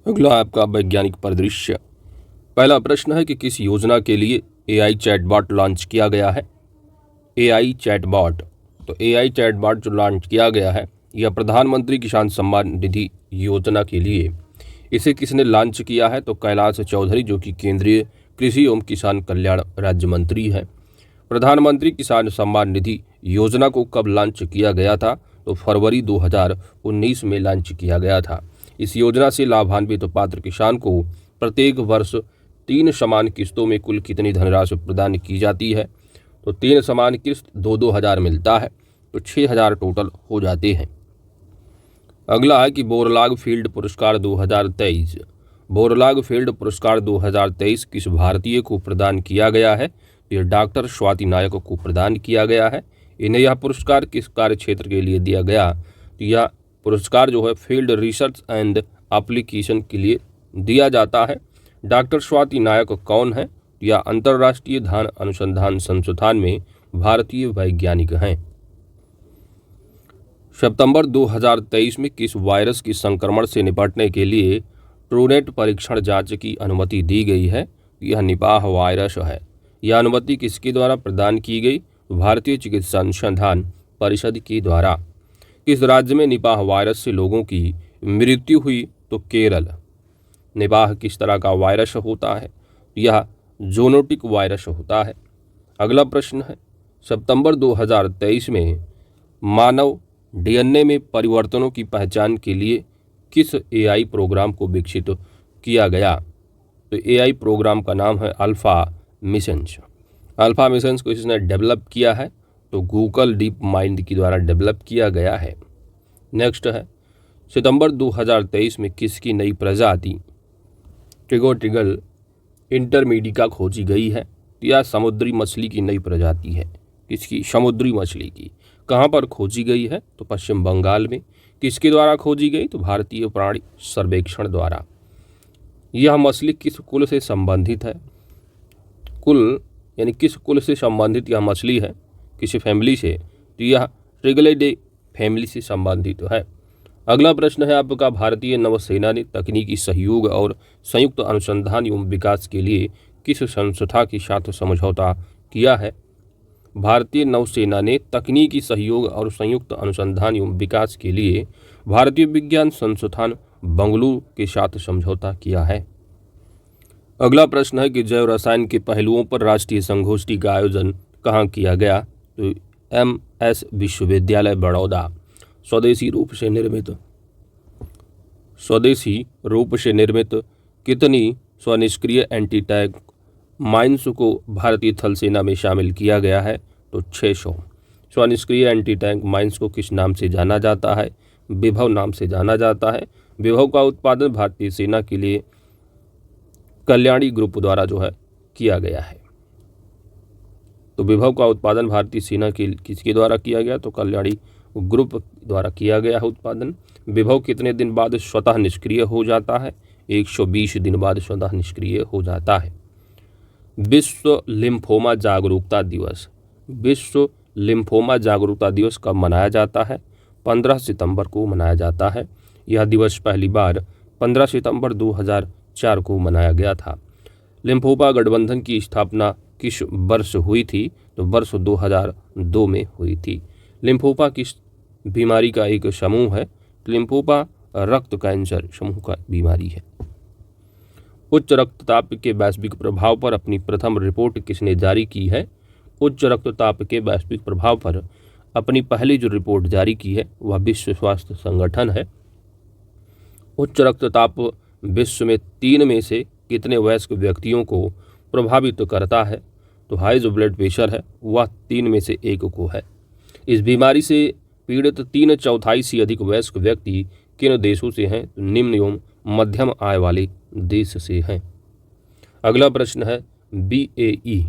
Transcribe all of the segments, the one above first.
अगला आपका वैज्ञानिक परिदृश्य। पहला प्रश्न है कि किस योजना के लिए एआई चैटबॉट लॉन्च किया गया है। एआई चैटबॉट, तो एआई चैटबॉट जो लॉन्च किया गया है यह प्रधानमंत्री किसान सम्मान निधि योजना के लिए। इसे किसने लॉन्च किया है? तो कैलाश चौधरी, जो कि केंद्रीय कृषि एवं किसान कल्याण राज्य मंत्री हैं। प्रधानमंत्री किसान सम्मान निधि योजना को कब लॉन्च किया गया था? तो फरवरी 2019 में लॉन्च किया गया था। इस योजना से लाभान्वित पात्र किसान को प्रत्येक वर्ष 3 समान किस्तों में कुल कितनी धनराशि प्रदान की जाती है? तो 3 समान किस्त 2-2 हज़ार मिलता है, तो 6,000 टोटल हो जाते हैं। अगला है कि बोरलाग फील्ड पुरस्कार 2023। बोरलाग फील्ड पुरस्कार 2023 किस भारतीय को प्रदान किया गया है? यह डॉक्टर स्वाति नायक को प्रदान किया गया है। इन्हें यह पुरस्कार किस कार्य क्षेत्र के लिए दिया गया? तो यह पुरस्कार जो है फील्ड रिसर्च एंड एप्लीकेशन के लिए दिया जाता है। डॉक्टर स्वाति नायक कौन है? यह अंतर्राष्ट्रीय धान अनुसंधान संस्थान में भारतीय वैज्ञानिक हैं। सितंबर 2023 में किस वायरस के संक्रमण से निपटने के लिए ट्रूनेट परीक्षण जांच की अनुमति दी गई है? यह निपाह वायरस है। यह अनुमति किसके द्वारा प्रदान की गई? भारतीय चिकित्सा अनुसंधान परिषद के द्वारा। किस राज्य में निपाह वायरस से लोगों की मृत्यु हुई? तो केरल। निपाह किस तरह का वायरस होता है? यह ज़ूनोटिक वायरस होता है। अगला प्रश्न है, सितंबर 2023 में मानव डीएनए में परिवर्तनों की पहचान के लिए किस एआई प्रोग्राम को विकसित किया गया? तो एआई प्रोग्राम का नाम है अल्फा मिशंस। अल्फा मिशंस को इसने डेवलप किया है तो गूगल डीप माइंड के द्वारा डेवलप किया गया है। नेक्स्ट है, सितंबर 2023 में किसकी नई प्रजाति ट्रिगोटिगल इंटरमीडिका खोजी गई है? यह समुद्री मछली की नई प्रजाति है। किसकी? समुद्री मछली की। कहाँ पर खोजी गई है? तो पश्चिम बंगाल में। किसके द्वारा खोजी गई? तो भारतीय प्राणी सर्वेक्षण द्वारा। यह मछली किस कुल से संबंधित है? कुल यानी किस कुल से संबंधित यह मछली है? किसी फैमिली से? तो यह ट्रिगलिडे फैमिली से संबंधित है। अगला प्रश्न है आपका, भारतीय नौसेना ने तकनीकी सहयोग और संयुक्त अनुसंधान एवं विकास के लिए किस संस्था के साथ समझौता किया है? भारतीय नौसेना ने तकनीकी सहयोग और संयुक्त अनुसंधान एवं विकास के लिए भारतीय विज्ञान संस्थान बंगलुरु के साथ समझौता किया है। अगला प्रश्न है कि जैव रसायन के पहलुओं पर राष्ट्रीय संगोष्ठी का आयोजन कहाँ किया गया? तो MS विश्वविद्यालय बड़ौदा। स्वदेशी रूप से निर्मित कितनी स्वनिष्क्रिय एंटी टैंक माइंस को भारतीय थल सेना में शामिल किया गया है? तो 600। स्वनिष्क्रिय एंटी टैंक माइंस को किस नाम से जाना जाता है? विभव नाम से जाना जाता है। विभव का उत्पादन भारतीय सेना के लिए कल्याणी ग्रुप द्वारा जो है किया गया है। तो विभव का उत्पादन भारतीय सेना के किसके द्वारा किया गया? तो कल्याणी ग्रुप द्वारा किया गया है उत्पादन। विभव कितने दिन बाद स्वतः निष्क्रिय हो जाता है? 120 दिन बाद स्वतः निष्क्रिय हो जाता है। विश्व लिम्फोमा जागरूकता दिवस। विश्व लिम्फोमा जागरूकता दिवस कब मनाया जाता है? 15 सितंबर को मनाया जाता है। यह दिवस पहली बार 15 सितंबर 2004 को मनाया गया था। लिम्फोमा गठबंधन की स्थापना किस वर्ष हुई थी? तो वर्ष 2002 में हुई थी। लिम्फोमा किस बीमारी का एक समूह है? लिम्फोमा रक्त कैंसर समूह का बीमारी है। उच्च रक्तचाप के वैश्विक प्रभाव पर अपनी प्रथम रिपोर्ट किसने जारी की है? उच्च रक्तचाप के वैश्विक प्रभाव पर अपनी पहली जो रिपोर्ट जारी की है वह विश्व स्वास्थ्य संगठन है। उच्च रक्तचाप विश्व में 3 में से कितने वयस्क व्यक्तियों को प्रभावित करता है? तो हाई जो ब्लड प्रेशर है वह 3 में से 1 को है। इस बीमारी से पीड़ित 3/4 से अधिक वयस्क व्यक्ति किन देशों से हैं? तो निम्न एवं मध्यम आय वाले देश से हैं। अगला प्रश्न है BAE।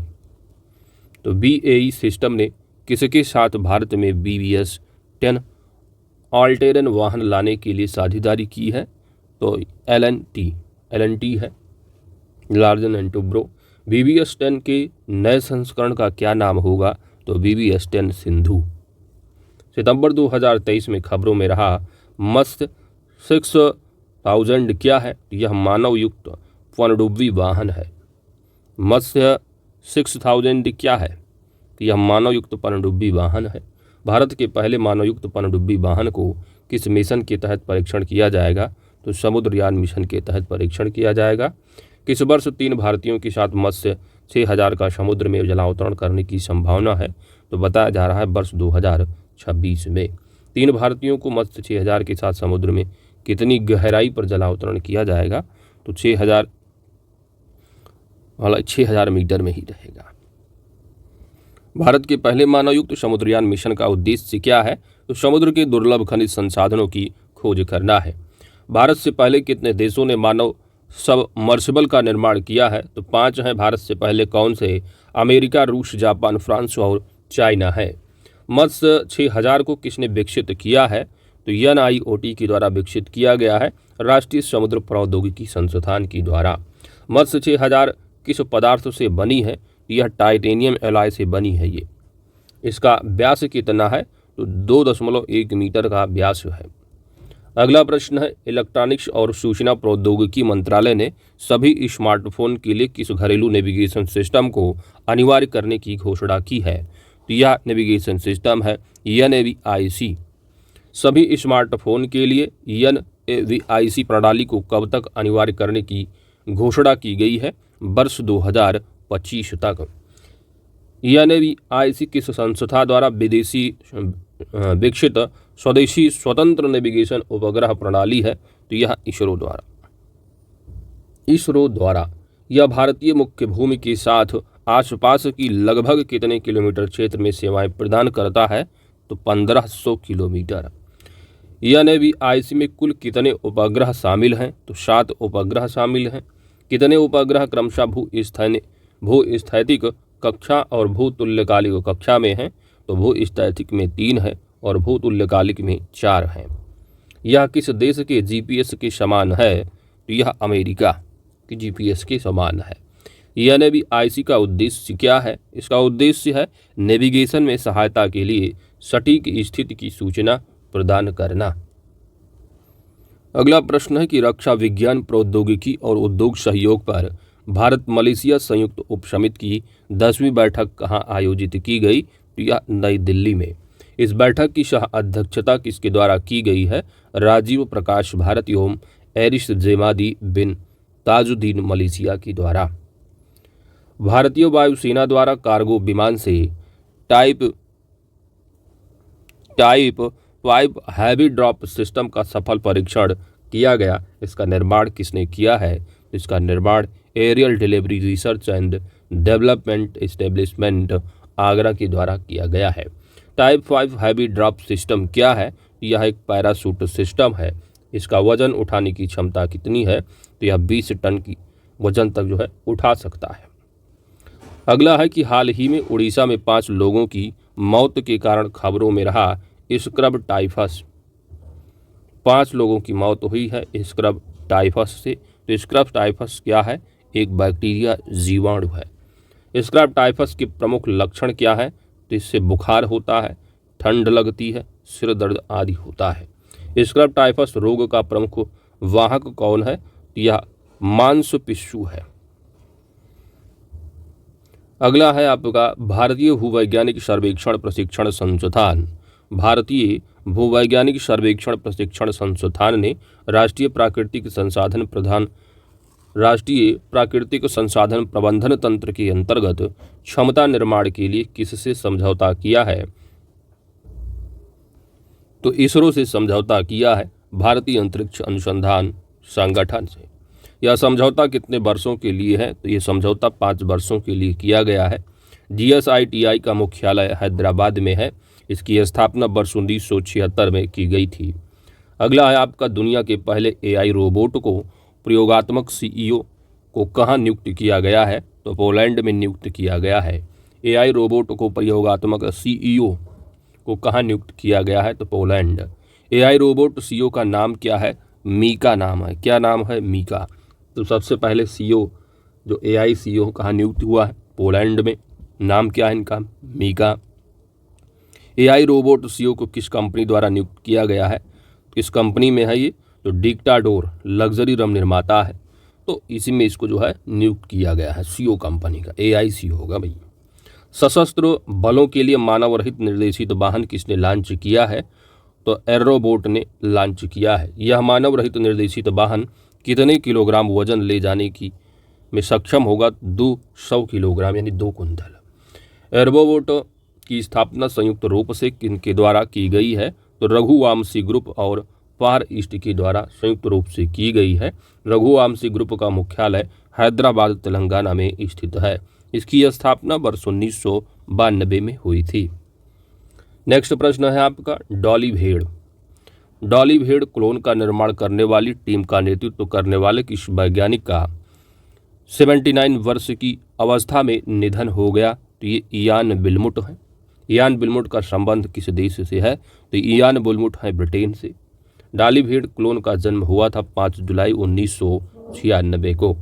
तो BAE सिस्टम ने किसके साथ भारत में BBS 10 ऑल-टेरन वाहन लाने के लिए साझेदारी की है? तो LNT है, लार्सन एंड टुब्रो। BBS 10 के नए संस्करण का क्या नाम होगा? तो BBS 10 सिंधु। सितंबर 2023 में खबरों में रहा मस्त 6 1000 क्या है? यह मानव युक्त पनडुब्बी वाहन है। मत्स्य 6000 क्या है? यह मानव युक्त पनडुब्बी वाहन है। भारत के पहले मानव युक्त पनडुब्बी वाहन को किस मिशन के तहत परीक्षण किया जाएगा? तो समुद्रयान मिशन के तहत परीक्षण किया जाएगा। किस वर्ष 3 भारतीयों के साथ मत्स्य 6000 का समुद्र में जलावतरण करने की संभावना है? तो बताया जा रहा है वर्ष 2026 में। 3 भारतीयों को मत्स्य 6000 के साथ समुद्र में कितनी गहराई पर जलावतरण किया जाएगा? तो 6000 मीटर में ही रहेगा। भारत के पहले मानवयुक्त समुद्रयान मिशन का उद्देश्य क्या है? तो समुद्र के दुर्लभ खनिज संसाधनों की खोज करना है। भारत से पहले कितने देशों ने मानव सबमर्सिबल का निर्माण किया है? तो 5 हैं। भारत से पहले कौन से? अमेरिका, रूस, जापान, फ्रांस और चाइना है। मत्स्य 6000 को किसने विकसित किया है? तो NIOT के द्वारा विकसित किया गया है, राष्ट्रीय समुद्र प्रौद्योगिकी संस्थान के द्वारा। मत्स्य 6000 किस पदार्थ से बनी है? यह टाइटेनियम एलॉय से बनी है। ये इसका व्यास कितना है? तो 2.1 मीटर का व्यास है। अगला प्रश्न है, इलेक्ट्रॉनिक्स और सूचना प्रौद्योगिकी मंत्रालय ने सभी स्मार्टफोन के लिए किस घरेलू नेविगेशन सिस्टम को अनिवार्य करने की घोषणा की है? तो यह नेविगेशन सिस्टम है NAVIC। सभी स्मार्टफोन के लिए NAVIC प्रणाली को कब तक अनिवार्य करने की घोषणा की गई है? वर्ष 2025 तक। NAVIC किस संस्था द्वारा विकसित स्वदेशी स्वतंत्र नेविगेशन उपग्रह प्रणाली है? तो यह इसरो द्वारा। यह भारतीय मुख्य भूमि के साथ आसपास की लगभग कितने किलोमीटर क्षेत्र में सेवाएं प्रदान करता है? तो 1500 किलोमीटर। NAVIC में कुल कितने उपग्रह शामिल हैं? तो 7 उपग्रह शामिल हैं। कितने उपग्रह क्रमशः भूस्थैतिक कक्षा और भूतुल्यकालिक कक्षा में हैं? तो भूस्थैतिक में 3 है और भूतुल्यकालिक में 4 हैं। यह किस देश के GPS के समान है? तो यह अमेरिका के GPS के समान है। NAVIC का उद्देश्य क्या है? इसका उद्देश्य है नेविगेशन में सहायता के लिए सटीक स्थिति की सूचना प्रदान करना। अगला प्रश्न है कि रक्षा विज्ञान प्रौद्योगिकी और उद्योग सहयोग पर भारत मलेशिया संयुक्त उपसमिति की 10वीं बैठक कहाँ आयोजित की गई? तो यह नई दिल्ली में। इस बैठक की सह अध्यक्षता किसके द्वारा की गई है? राजीव प्रकाश भारत एवं एरिस जेमादी बिन ताजुद्दीन मलेशिया के द्वारा। भारतीय वायुसेना द्वारा कार्गो विमान से टाइप 5 हैवी ड्रॉप सिस्टम का सफल परीक्षण किया गया। इसका निर्माण किसने किया है? इसका निर्माण aerial delivery research and development establishment Agra के द्वारा किया गया है। टाइप 5 हैवी ड्रॉप सिस्टम क्या है? यह एक पैराशूट सिस्टम है। इसका वजन उठाने की क्षमता कितनी है? तो यह 20 टन की वजन तक उठा सकता है। अगला है कि हाल ही में उड़ीसा में 5 लोगों की मौत के कारण खबरों में रहा स्क्रब टाइफस। 5 लोगों की मौत हुई है स्क्रब टाइफस से। तो स्क्रब टाइफस क्या है? एक बैक्टीरिया जीवाणु है। स्क्रब टाइफस के प्रमुख लक्षण क्या है? तो इससे बुखार होता है, ठंड लगती है, सिर दर्द आदि होता है। स्क्रब टाइफस रोग का प्रमुख वाहक कौन है? यह मांसपेशियों है। अगला है आपका भारतीय भूवैज्ञानिक सर्वेक्षण प्रशिक्षण संस्थान। भारतीय भूवैज्ञानिक सर्वेक्षण प्रशिक्षण संस्थान ने राष्ट्रीय प्राकृतिक संसाधन प्रबंधन तंत्र के अंतर्गत क्षमता निर्माण के लिए किससे समझौता किया है? तो इसरो से समझौता किया है, भारतीय अंतरिक्ष अनुसंधान संगठन से। यह समझौता कितने वर्षों के लिए है? तो यह समझौता 5 वर्षों के लिए किया गया है। GSITI का मुख्यालय हैदराबाद में है। इसकी स्थापना वर्ष 1976 में की गई थी। अगला है आपका दुनिया के पहले AI रोबोट को प्रयोगात्मक CEO को कहाँ नियुक्त किया गया है? तो पोलैंड में नियुक्त किया गया है। AI रोबोट को प्रयोगात्मक CEO को कहाँ नियुक्त किया गया है? तो पोलैंड। AI रोबोट CEO का नाम क्या है? मीका नाम है। क्या नाम है? मीका। तो सबसे पहले CEO जो AI CEO कहाँ नियुक्त हुआ है? पोलैंड में। नाम क्या है इनका? मीका। AI रोबोट CEO को किस कंपनी द्वारा नियुक्त किया गया है? किस कंपनी में है ये? तो डिक्टाडोर लग्जरी रम निर्माता है, तो इसी में इसको जो है नियुक्त किया गया है सीओ कंपनी का, AIC होगा भाई। सशस्त्र बलों के लिए मानव रहित निर्देशित वाहन किसने लॉन्च किया है? तो एरोबोट ने लॉन्च किया है। यह मानव रहित निर्देशित वाहन कितने किलोग्राम वजन ले जाने की में सक्षम होगा? 200 किलोग्राम यानी 2 कुंतल। एरोबोट की स्थापना संयुक्त रूप से किनके द्वारा की गई है? तो रघुवंशी ग्रुप और फार ईस्ट के द्वारा संयुक्त रूप से की गई है। रघुवंशी ग्रुप का मुख्यालय हैदराबाद तेलंगाना में स्थित है। इसकी स्थापना वर्ष 1992 में हुई थी। नेक्स्ट प्रश्न है आपका, डॉली भेड़। डॉली भेड़ क्लोन का निर्माण करने वाली टीम का नेतृत्व करने वाले किस वैज्ञानिक का 79 वर्ष की अवस्था में निधन हो गया? तो ये इयान बिलमुट है। इयान बिलमुट का संबंध किस देश से है? तो इयान बिलमुट है ब्रिटेन से। डॉली भेड़ क्लोन का जन्म हुआ था 5 जुलाई 1996 को।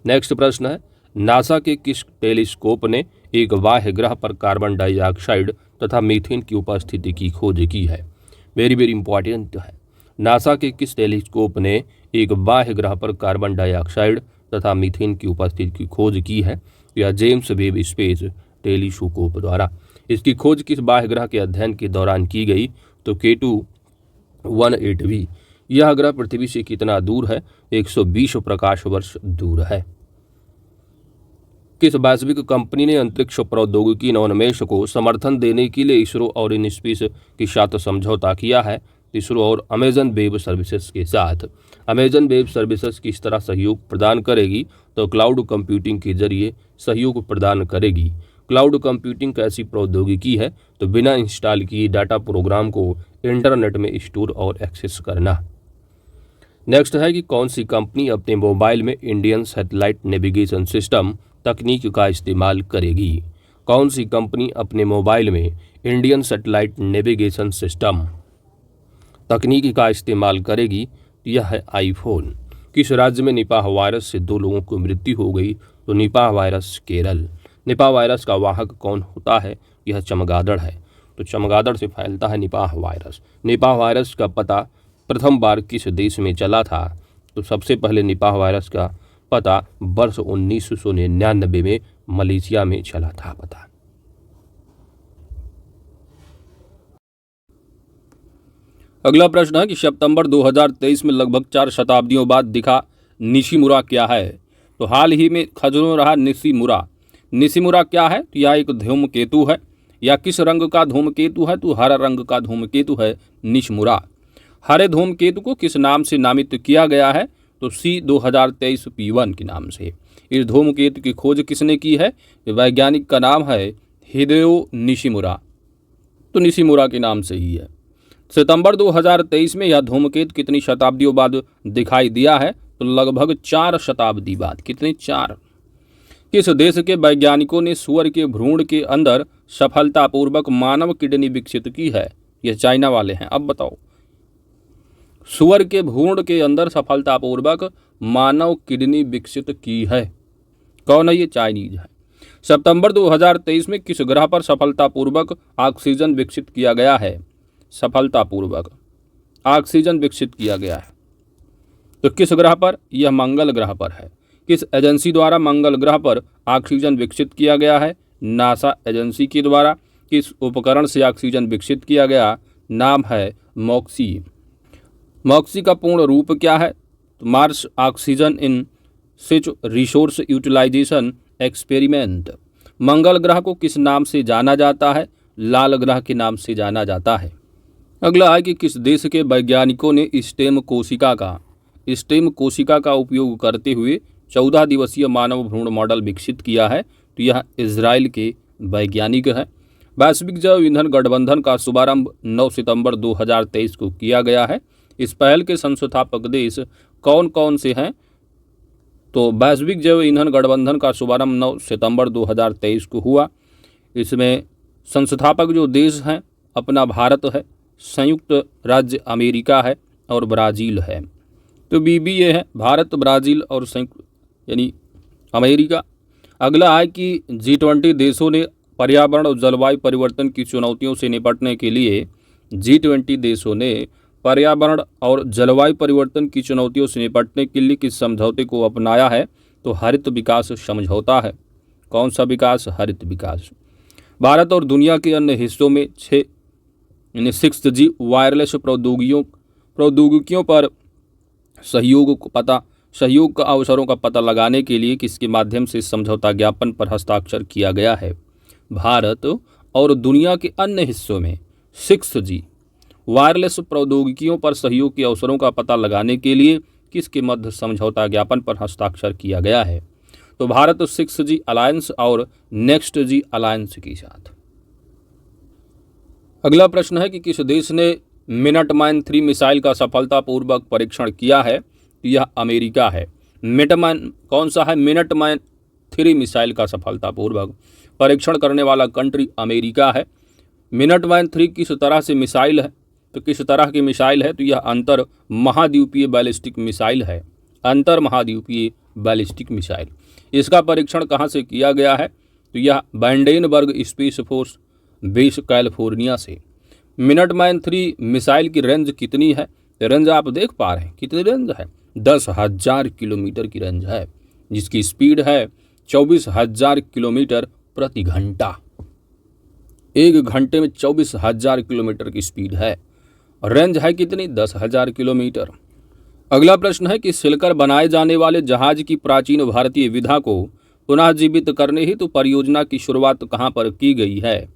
नेक्स्ट प्रश्न है, नासा के किस टेलीस्कोप ने एक बाह्य ग्रह पर कार्बन डाइऑक्साइड तथा मीथेन की उपस्थिति की खोज की है? वेरी वेरी इंपॉर्टेंट है। नासा के किस टेलीस्कोप ने एक बाह्य ग्रह पर कार्बन डाइऑक्साइड तथा मीथेन की उपस्थिति की खोज की है? या जेम्स वेब स्पेस टेलीस्कोप द्वारा। इसकी खोज किस बाह्य ग्रह के अध्ययन के दौरान की गई? तो K2-18b। यह ग्रह पृथ्वी से कितना दूर है? 120 प्रकाश वर्ष दूर है। किस वैश्विक कंपनी ने अंतरिक्ष प्रौद्योगिकी नवोन्मेष को समर्थन देने के लिए इसरो और इनस्पेस के साथ समझौता किया है? इसरो और अमेजन वेब सर्विसेज के साथ। अमेजन वेब सर्विसेज किस तरह सहयोग प्रदान करेगी? तो क्लाउड कंप्यूटिंग के जरिए सहयोग प्रदान करेगी। क्लाउड कंप्यूटिंग कैसी प्रौद्योगिकी है? तो बिना इंस्टॉल किए डाटा प्रोग्राम को इंटरनेट में स्टोर और एक्सेस करना। नेक्स्ट है कि कौन सी कंपनी अपने मोबाइल में इंडियन सैटेलाइट नेविगेशन सिस्टम तकनीक का इस्तेमाल करेगी? कौन सी कंपनी अपने मोबाइल में इंडियन सैटेलाइट नेविगेशन सिस्टम तकनीक का इस्तेमाल करेगी? यह है आईफोन। किस राज्य में निपाह वायरस से 2 लोगों की मृत्यु हो गई? तो Nipah virus Kerala. Nipah virus का वाहक कौन होता है? यह चमगादड़ है। तो चमगादड़ से फैलता है निपाह वायरस। निपाह वायरस का पता प्रथम बार किस देश में चला था? तो सबसे पहले निपाह वायरस का पता वर्ष 1999 में मलेशिया में चला था पता। अगला प्रश्न है कि सितंबर 2023 में लगभग 4 शताब्दियों बाद दिखा निशिमुरा क्या है? तो हाल ही में खबरों रहा निशिमुरा। निशिमुरा क्या है? तो यह एक धूमकेतु है। या किस रंग का धूमकेतु है? तो हरा रंग का धूमकेतु है निशिमुरा। हरे धूमकेतु को किस नाम से नामित किया गया है? तो C2023 P1 के नाम से। इस धूमकेतु की खोज किसने की है? वैज्ञानिक का नाम है हिदेयो निशिमुरा। तो निशिमुरा के नाम से ही है। सितंबर 2023 में यह धूमकेतु कितनी शताब्दियों बाद दिखाई दिया है? तो लगभग 4 शताब्दी बाद। कितने? 4। किस देश के वैज्ञानिकों ने सुअर के भ्रूण के अंदर सफलतापूर्वक मानव किडनी विकसित की है? यह चाइना वाले हैं। अब बताओ, सुअर के भ्रूण के अंदर सफलतापूर्वक मानव किडनी विकसित की है, कौन है? ये चाइनीज है। सितंबर 2023 में किस ग्रह पर सफलतापूर्वक ऑक्सीजन विकसित किया गया है? सफलतापूर्वक ऑक्सीजन विकसित किया गया है तो किस ग्रह पर? यह मंगल ग्रह पर है। किस एजेंसी द्वारा मंगल ग्रह पर ऑक्सीजन विकसित किया गया है? नासा एजेंसी के द्वारा। किस उपकरण से ऑक्सीजन विकसित किया गया? नाम है मॉक्सी। मॉक्सी का पूर्ण रूप क्या है? Mars oxygen in situ resource utilisation experiment. मंगल ग्रह को किस नाम से जाना जाता है? लाल ग्रह के नाम से जाना जाता है। अगला है कि किस देश के वैज्ञानिकों ने स्टेम कोशिका का उपयोग करते हुए 14 दिवसीय मानव भ्रूण मॉडल विकसित किया है? तो यह इजराइल के वैज्ञानिक है। वैश्विक जैव ईंधन गठबंधन का शुभारंभ 9 सितंबर 2023 को किया गया है। इस पहल के संस्थापक देश कौन कौन से हैं? तो वैश्विक जैव ईंधन गठबंधन का शुभारंभ 9 सितंबर 2023 को हुआ। इसमें संस्थापक जो देश हैं अपना भारत है, संयुक्त राज्य अमेरिका है और ब्राज़ील है। तो BBA है भारत, ब्राज़ील और संयुक्त यानी अमेरिका। अगला है कि G20 देशों ने पर्यावरण और जलवायु परिवर्तन की चुनौतियों से निपटने के लिए G20 देशों ने पर्यावरण और जलवायु परिवर्तन की चुनौतियों से निपटने के लिए किस समझौते को अपनाया है? तो हरित विकास समझौता है। कौन सा विकास? हरित विकास। भारत और दुनिया के अन्य हिस्सों में 6G वायरलेस प्रौद्योगिकियों पर सहयोग का अवसरों का पता लगाने के लिए किसके माध्यम से समझौता ज्ञापन पर हस्ताक्षर किया गया है? भारत और दुनिया के अन्य हिस्सों में 6G वायरलेस प्रौद्योगिकियों पर सहयोग के अवसरों का पता लगाने के लिए किसके मध्य समझौता ज्ञापन पर हस्ताक्षर किया गया है? तो भारत 6G अलायंस और नेक्स्ट जी अलायंस के साथ। अगला प्रश्न है कि किस देश ने मिनटमैन 3 मिसाइल का सफलतापूर्वक परीक्षण किया है? यह अमेरिका है। कौन सा है? मिनटमैन 3 मिसाइल का सफलतापूर्वक परीक्षण करने वाला कंट्री अमेरिका है। मिनटमैन 3 किस तरह से मिसाइल है? तो किस तरह की मिसाइल है? तो यह अंतर महाद्वीपीय बैलिस्टिक मिसाइल है। अंतर महाद्वीपीय बैलिस्टिक मिसाइल। इसका परीक्षण कहाँ से किया गया है? तो यह Vandenberg space force base California से। मिनटमैन 3 मिसाइल की रेंज कितनी है? रेंज आप देख पा रहे हैं कितनी रेंज है? 10,000 किलोमीटर की रेंज है, जिसकी स्पीड है 24,000 किलोमीटर प्रति घंटा। 1 घंटे में 24,000 किलोमीटर की स्पीड है। रेंज है कितनी? 10,000 किलोमीटर। अगला प्रश्न है कि सिलकर बनाए जाने वाले जहाज की प्राचीन भारतीय विधा को पुनः जीवित करने हेतु परियोजना की शुरुआत कहाँ पर की गई है?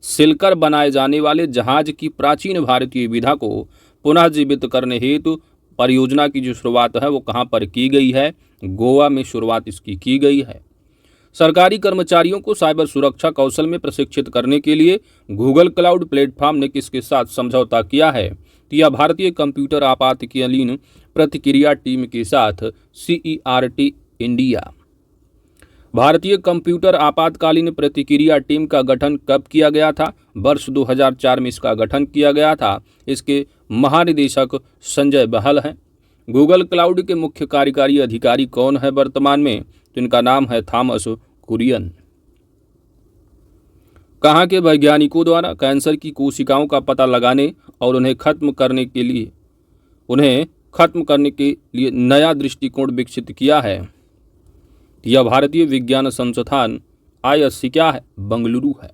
सिलकर बनाए जाने वाले जहाज की प्राचीन भारतीय विधा को पुनः जीवित करने हेतु परियोजना की जो शुरुआत है वो कहाँ पर की गई है? गोवा में शुरुआत इसकी की गई है। सरकारी कर्मचारियों को साइबर सुरक्षा कौशल में प्रशिक्षित करने के लिए गूगल क्लाउड प्लेटफॉर्म ने किसके साथ समझौता किया है? तो यह भारतीय कंप्यूटर आपातकालीन प्रतिक्रिया टीम के साथ CERT इंडिया। भारतीय कंप्यूटर आपातकालीन प्रतिक्रिया टीम का गठन कब किया गया था? वर्ष 2004 में इसका गठन किया गया था। इसके महानिदेशक संजय बहल हैं। गूगल क्लाउड के मुख्य कार्यकारी अधिकारी कौन है वर्तमान में? तो इनका नाम है थॉमस कुरियन। कहाँ के वैज्ञानिकों द्वारा कैंसर की कोशिकाओं का पता लगाने और उन्हें खत्म करने के लिए नया दृष्टिकोण विकसित किया है? यह भारतीय विज्ञान संस्थान ISC क्या है? बंगलुरु है।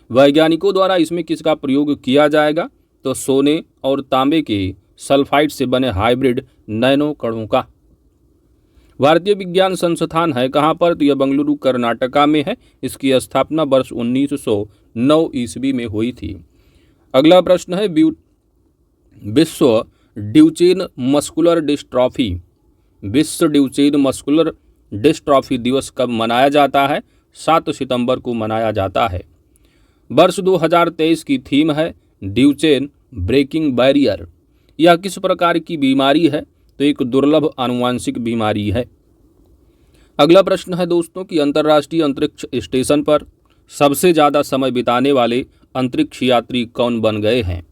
वैज्ञानिकों द्वारा इसमें किसका प्रयोग किया जाएगा? तो सोने और तांबे के सल्फाइड से बने हाइब्रिड नैनो कणों का। भारतीय विज्ञान संस्थान है कहाँ पर? तो यह बंगलुरु कर्नाटका में है। इसकी स्थापना वर्ष 1909 ईस्वी में हुई थी। अगला प्रश्न है विश्व ड्यूचेन मस्कुलर डिस्ट्रॉफी दिवस कब मनाया जाता है? 7 सितंबर को मनाया जाता है। वर्ष 2023 की थीम है ड्यूचेन ब्रेकिंग बैरियर। यह किस प्रकार की बीमारी है? तो एक दुर्लभ आनुवांशिक बीमारी है। अगला प्रश्न है दोस्तों कि अंतर्राष्ट्रीय अंतरिक्ष स्टेशन पर सबसे ज़्यादा समय बिताने वाले अंतरिक्ष यात्री कौन बन गए हैं?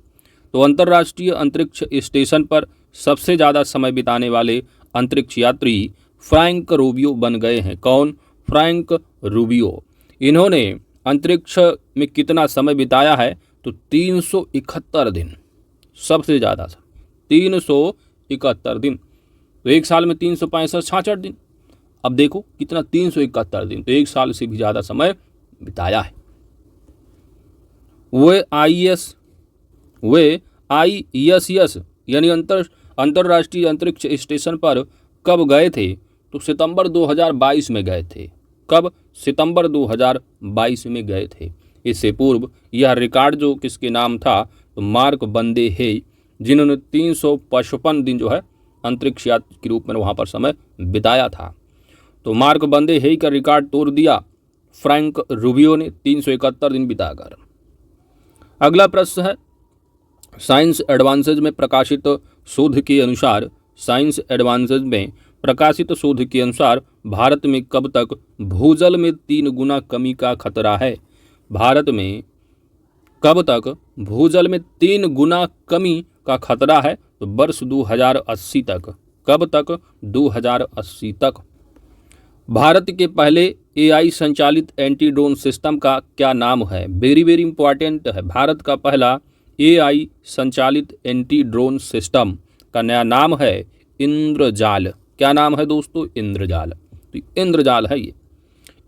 तो अंतर्राष्ट्रीय अंतरिक्ष स्टेशन पर सबसे ज़्यादा समय बिताने वाले अंतरिक्ष यात्री फ्रैंक रूबियो बन गए हैं। कौन? Frank Rubio. इन्होंने अंतरिक्ष में कितना समय बिताया है? तो 371 दिन। सबसे ज़्यादा 371 दिन। तो एक साल में 365-66 दिन। अब देखो कितना 371 दिन, तो एक साल से भी ज़्यादा समय बिताया है। वे ISS यानी अंतर्राष्ट्रीय अंतरिक्ष स्टेशन पर कब गए थे? तो सितंबर 2022 में गए थे। कब? सितंबर 2022 में गए थे। इससे पूर्व यह रिकॉर्ड जो किसके नाम था? तो मार्क बंदे है, जिन्होंने 355 दिन जो है अंतरिक्ष यात्री के रूप में वहाँ पर समय बिताया था। तो मार्क बंदे है का रिकॉर्ड तोड़ दिया फ्रैंक रूबियो ने 371 दिन बिताकर। अगला प्रश्न है साइंस एडवांसेज में प्रकाशित शोध के अनुसार भारत में कब तक भूजल में 3 गुना कमी का खतरा है? भारत में कब तक भूजल में 3 गुना कमी का खतरा है? तो वर्ष 2080 तक। कब तक? 2080 तक। भारत के पहले AI संचालित एंटी ड्रोन सिस्टम का क्या नाम है? वेरी इंपॉर्टेंट है। भारत का पहला AI संचालित एंटी ड्रोन सिस्टम का नया नाम है इंद्रजाल। क्या नाम है दोस्तों? इंद्रजाल। तो इंद्रजाल है ये।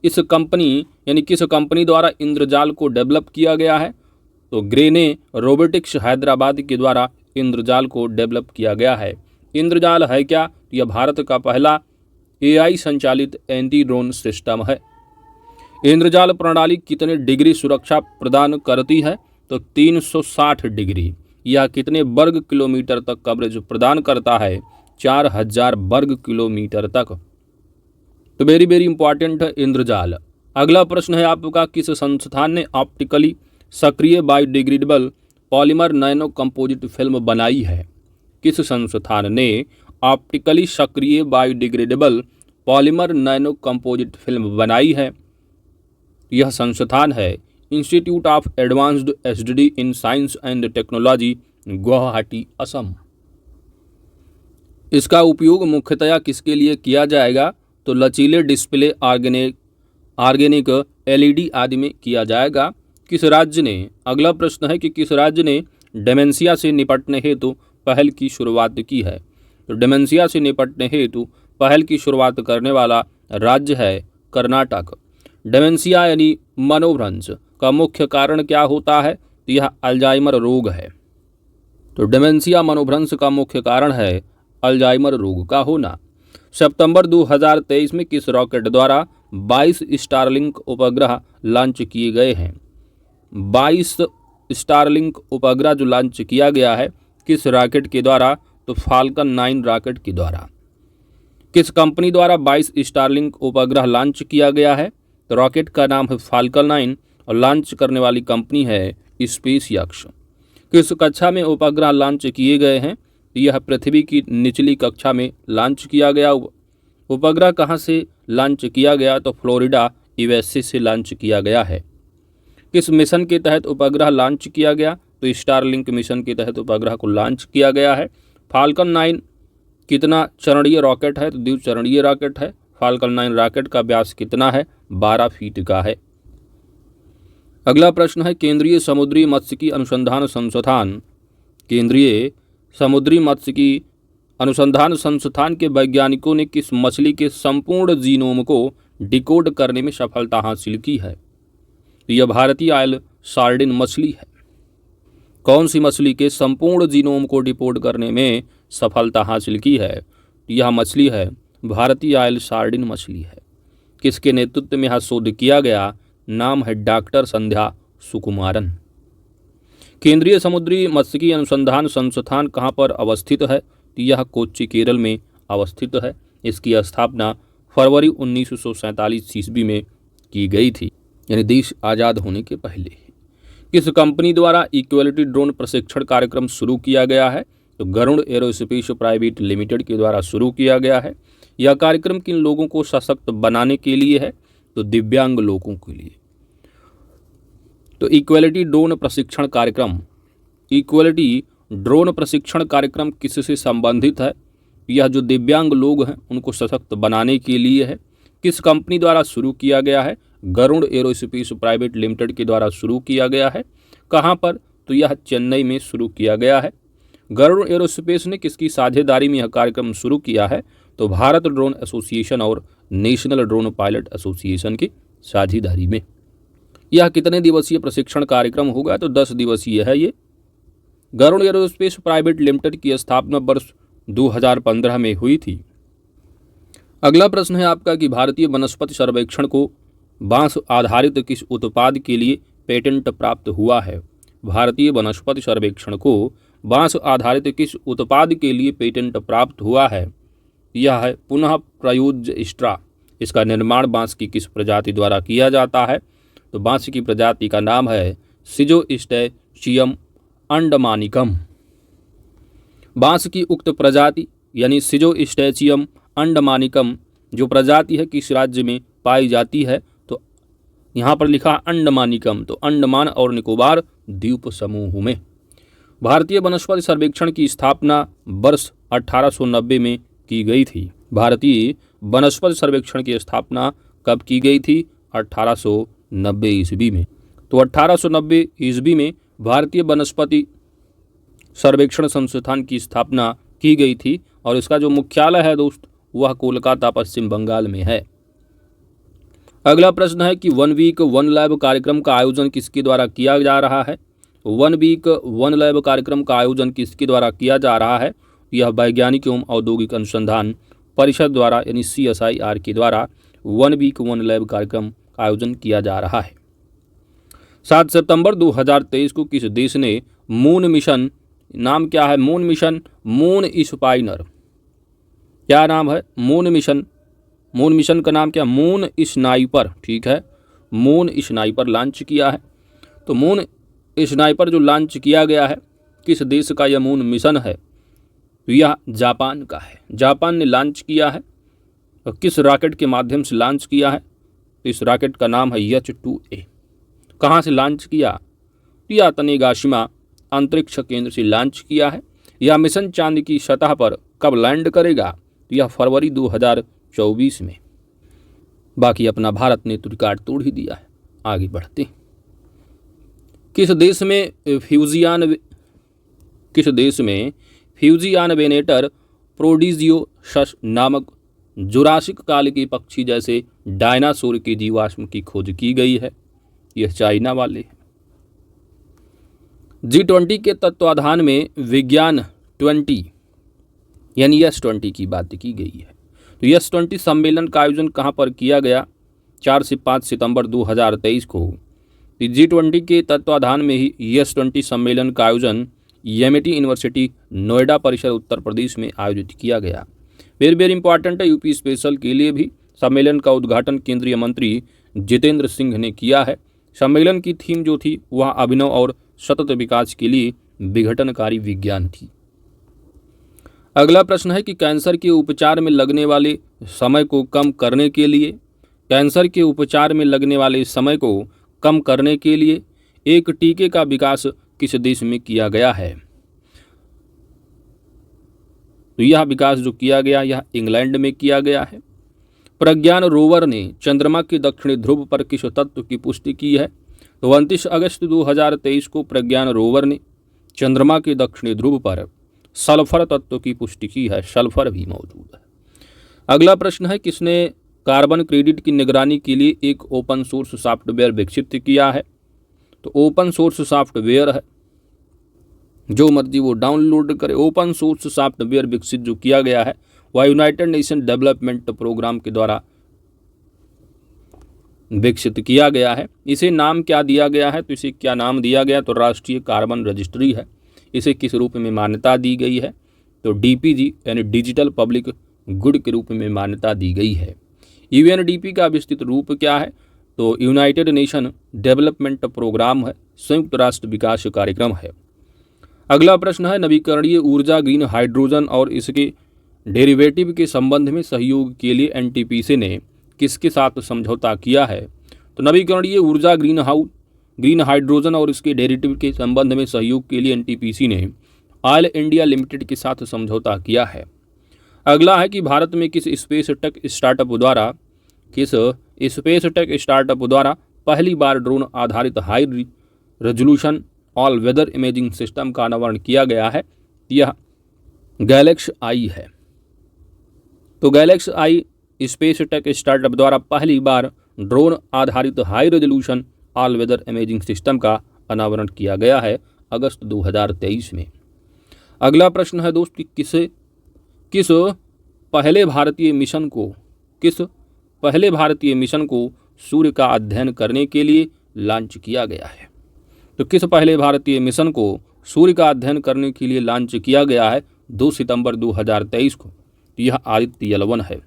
इस कंपनी यानी किस कंपनी द्वारा इंद्रजाल को डेवलप किया गया है? तो ग्रेने रोबोटिक्स हैदराबाद के द्वारा इंद्रजाल को डेवलप किया गया है। इंद्रजाल है क्या? यह भारत का पहला AI संचालित एंटी ड्रोन सिस्टम है। इंद्रजाल प्रणाली कितने डिग्री सुरक्षा प्रदान करती है? तो 360 डिग्री। यह कितने वर्ग किलोमीटर तक कवरेज प्रदान करता है? 4000 वर्ग किलोमीटर तक। तो वेरी वेरी इंपॉर्टेंट है इंद्रजाल। अगला प्रश्न है आपका, किस संस्थान ने ऑप्टिकली सक्रिय biodegradable polymer nano composite film बनाई है? किस संस्थान ने ऑप्टिकली सक्रिय biodegradable polymer nano composite film बनाई है? यह संस्थान है institute of advanced SDD in science and technology, Guwahati, Assam. इसका उपयोग मुख्यतया किसके लिए किया जाएगा? तो लचीले डिस्प्ले, ऑर्गेनिक LED आदि में किया जाएगा। किस राज्य ने, अगला प्रश्न है कि किस राज्य ने डेमेंशिया से निपटने हेतु पहल की शुरुआत की है? तो डेमेंशिया से निपटने हेतु पहल की शुरुआत करने वाला राज्य है कर्नाटक। डेमेंशिया यानी मनोभ्रंश का मुख्य कारण क्या होता है? तो यह अल्जाइमर रोग है। तो डेमेंशिया मनोभ्रंश का मुख्य कारण है अल्जाइमर रोग का होना। सितंबर 2023 में किस रॉकेट द्वारा 22 स्टारलिंक उपग्रह लॉन्च किए गए हैं? 22 स्टारलिंक उपग्रह जो लॉन्च किया गया है किस रॉकेट के द्वारा? तो फाल्कन 9 रॉकेट के द्वारा। किस कंपनी द्वारा 22 स्टारलिंक उपग्रह लॉन्च किया गया है? तो रॉकेट का नाम है फाल्कन 9 और लॉन्च करने वाली कंपनी है स्पेसएक्स। किस कक्षा में उपग्रह लॉन्च किए गए हैं? यह पृथ्वी की निचली कक्षा में लॉन्च किया गया। उपग्रह कहाँ से लॉन्च किया गया? तो फ्लोरिडा USA से लॉन्च किया गया है। किस मिशन के तहत उपग्रह लॉन्च किया गया? तो स्टारलिंक मिशन के तहत उपग्रह को लॉन्च किया गया है। फाल्कन 9 कितना चरणीय रॉकेट है? तो द्विचरणीय रॉकेट है। फाल्कन 9 रॉकेट का व्यास कितना है? 12 फीट का है। अगला प्रश्न है, केंद्रीय समुद्री मत्स्यिकी अनुसंधान संस्थान, केंद्रीय समुद्री मत्स्यिकी अनुसंधान संस्थान के वैज्ञानिकों ने किस मछली के संपूर्ण जीनोम को डिकोड करने में सफलता हासिल की है? तो यह भारतीय आयल सार्डिन मछली है। कौन सी मछली के संपूर्ण जीनोम को डिकोड करने में सफलता हासिल की है? यह मछली है भारतीय आयल सार्डिन मछली है। किसके नेतृत्व में यह शोध किया गया? नाम है डॉक्टर संध्या सुकुमारन। केंद्रीय समुद्री मत्स्यिकी अनुसंधान संस्थान कहाँ पर अवस्थित है? यह कोच्चि, केरल में अवस्थित है। इसकी स्थापना फरवरी 1947 ईस्वी में की गई थी, यानी देश आज़ाद होने के पहले। किस कंपनी द्वारा इक्वलिटी ड्रोन प्रशिक्षण कार्यक्रम शुरू किया गया है? तो गरुड़ एरोस्पेस प्राइवेट लिमिटेड के द्वारा शुरू किया गया है। यह कार्यक्रम किन लोगों को सशक्त बनाने के लिए है? तो दिव्यांग लोगों के लिए। तो इक्वलिटी ड्रोन प्रशिक्षण कार्यक्रम, इक्वलिटी ड्रोन प्रशिक्षण कार्यक्रम किससे संबंधित है? यह जो दिव्यांग लोग हैं उनको सशक्त बनाने के लिए है। किस कंपनी द्वारा शुरू किया गया है? गरुड़ एरोस्पेस प्राइवेट लिमिटेड के द्वारा शुरू किया गया है। कहाँ पर? तो यह चेन्नई में शुरू किया गया है। गरुड़ एरोस्पेस ने किसकी साझेदारी में यह कार्यक्रम शुरू किया है? तो भारत ड्रोन एसोसिएशन और नेशनल ड्रोन पायलट एसोसिएशन की साझेदारी में। यह कितने दिवसीय प्रशिक्षण कार्यक्रम होगा? तो 10 दिवसीय है ये। गरुड़ एरोस्पेस प्राइवेट लिमिटेड की स्थापना वर्ष 2015 में हुई थी। अगला प्रश्न है आपका कि भारतीय वनस्पति सर्वेक्षण को बांस आधारित किस उत्पाद के लिए पेटेंट प्राप्त हुआ है? भारतीय वनस्पति सर्वेक्षण को बांस आधारित किस उत्पाद के लिए पेटेंट प्राप्त हुआ है? यह है पुनः प्रयोज्य स्ट्रा। इसका निर्माण बांस की किस प्रजाति द्वारा किया जाता है? तो बांस की प्रजाति का नाम है सिजोस्टेचियम अंडमानिकम। बांस की उक्त प्रजाति यानी सिजोस्टेचियम अंडमानिकम जो प्रजाति है किस राज्य में पाई जाती है? तो यहाँ पर लिखा अंडमानिकम, तो अंडमान और निकोबार द्वीप समूह में। भारतीय वनस्पति सर्वेक्षण की स्थापना वर्ष 1890 में की गई थी। भारतीय वनस्पति सर्वेक्षण की स्थापना कब की गई थी? 1890 ईस्वी में। तो 1890 ईस्वी में भारतीय वनस्पति सर्वेक्षण संस्थान की स्थापना की गई थी और इसका जो मुख्यालय है दोस्त वह कोलकाता पश्चिम बंगाल में है। अगला प्रश्न है कि 1 वीक 1 लैब कार्यक्रम का आयोजन किसके द्वारा किया जा रहा है। 1 वीक 1 लैब कार्यक्रम का आयोजन किसके द्वारा किया जा रहा है। यह वैज्ञानिक एवं औद्योगिक अनुसंधान परिषद द्वारा यानी CSIR के द्वारा 1 वीक 1 लैब कार्यक्रम का आयोजन किया जा रहा है। 7 सितंबर 2023 को किस देश ने मून मिशन, नाम क्या है मून मिशन, मून स्पाइनर, क्या नाम है मून मिशन, मून मिशन का नाम क्या, मून स्नाइपर, ठीक है, मून स्नाइपर लॉन्च किया है। तो मून स्नाइपर जो लॉन्च किया गया है किस देश का यह मून मिशन है, तो यह जापान का है। जापान ने लॉन्च किया है और किस रॉकेट के माध्यम से लॉन्च किया है, तो इस रॉकेट का नाम है H-2A। कहाँ से लॉन्च किया, तो यह तनेगाशिमा अंतरिक्ष केंद्र से लॉन्च किया है। यह मिशन चांद की सतह पर कब लैंड करेगा, तो यह फरवरी 2024 में। बाकी अपना भारत ने तो रिकॉर्ड तोड़ ही दिया है। आगे बढ़ते हैं। किस देश में फ्यूजियान वेनेटर प्रोडिजियोसस नामक जुरासिक काल के पक्षी जैसे डायनासोर के जीवाश्म की खोज की गई है। यह चाइना वाले हैं। G20 के तत्वाधान में विज्ञान 20 यानी S20 की बात की गई है। तो S20 सम्मेलन का आयोजन कहाँ पर किया गया, 4 से 5 सितंबर 2023 को। G20 के तत्वाधान में ही S20 सम्मेलन का आयोजन एमिटी यूनिवर्सिटी नोएडा परिसर उत्तर प्रदेश में आयोजित किया गया। वेरी इंपॉर्टेंट है, यूपी स्पेशल के लिए भी। सम्मेलन का उद्घाटन केंद्रीय मंत्री जितेंद्र सिंह ने किया है। सम्मेलन की थीम जो थी वह अभिनव और सतत विकास के लिए विघटनकारी विज्ञान थी। अगला प्रश्न है कि कैंसर के उपचार में लगने वाले समय को कम करने के लिए, कैंसर के उपचार में लगने वाले समय को कम करने के लिए एक टीके का विकास किस देश में किया गया है। तो यह विकास जो किया गया यह इंग्लैंड में किया गया है। प्रज्ञान रोवर ने चंद्रमा के दक्षिणी ध्रुव पर किस तत्व की पुष्टि की है। तो 29 अगस्त 2023 को प्रज्ञान रोवर ने चंद्रमा के दक्षिणी ध्रुव पर सल्फर तत्व की पुष्टि की है। सल्फर भी मौजूद है। अगला प्रश्न है किसने कार्बन क्रेडिट की निगरानी के लिए एक ओपन सोर्स सॉफ्टवेयर विकसित किया है। तो ओपन सोर्स सॉफ्टवेयर है, जो मर्जी वो डाउनलोड करे। ओपन सोर्स सॉफ्टवेयर विकसित जो किया गया है वह यूनाइटेड नेशन डेवलपमेंट प्रोग्राम के द्वारा विकसित किया गया है। इसे नाम क्या दिया गया है, तो इसे क्या नाम दिया गया, तो राष्ट्रीय कार्बन रजिस्ट्री है। इसे किस रूप में मान्यता दी गई है, तो DPG यानी डिजिटल पब्लिक गुड के रूप में मान्यता दी गई है। UNDP का विस्तृत रूप क्या है, तो यूनाइटेड नेशन डेवलपमेंट प्रोग्राम है, संयुक्त राष्ट्र विकास कार्यक्रम है। अगला प्रश्न है नवीकरणीय ऊर्जा ग्रीन हाइड्रोजन और इसके डेरिवेटिव के संबंध में सहयोग के लिए NTPC ने किसके साथ समझौता किया है। तो नवीकरणीय ऊर्जा ग्रीन हाइड्रोजन और इसके डेरिवेटिव के संबंध में सहयोग के लिए NTPC ने ऑयल इंडिया लिमिटेड के साथ समझौता किया है। अगला है कि भारत में किस स्पेस टेक स्टार्टअप द्वारा पहली बार ड्रोन आधारित high resolution all weather imaging system का अनावरण किया गया है। यह गैलेक्स आई है। तो GalaxEye space tech startup द्वारा पहली बार ड्रोन आधारित high resolution all weather imaging system का अनावरण किया गया है अगस्त 2023 में। अगला प्रश्न है दोस्त कि किस पहले भारतीय मिशन को सूर्य का अध्ययन करने के लिए लॉन्च किया गया है। तो किस पहले भारतीय मिशन को सूर्य का अध्ययन करने के लिए लॉन्च किया गया है 2 सितंबर 2023 को। यह आदित्य L1 है।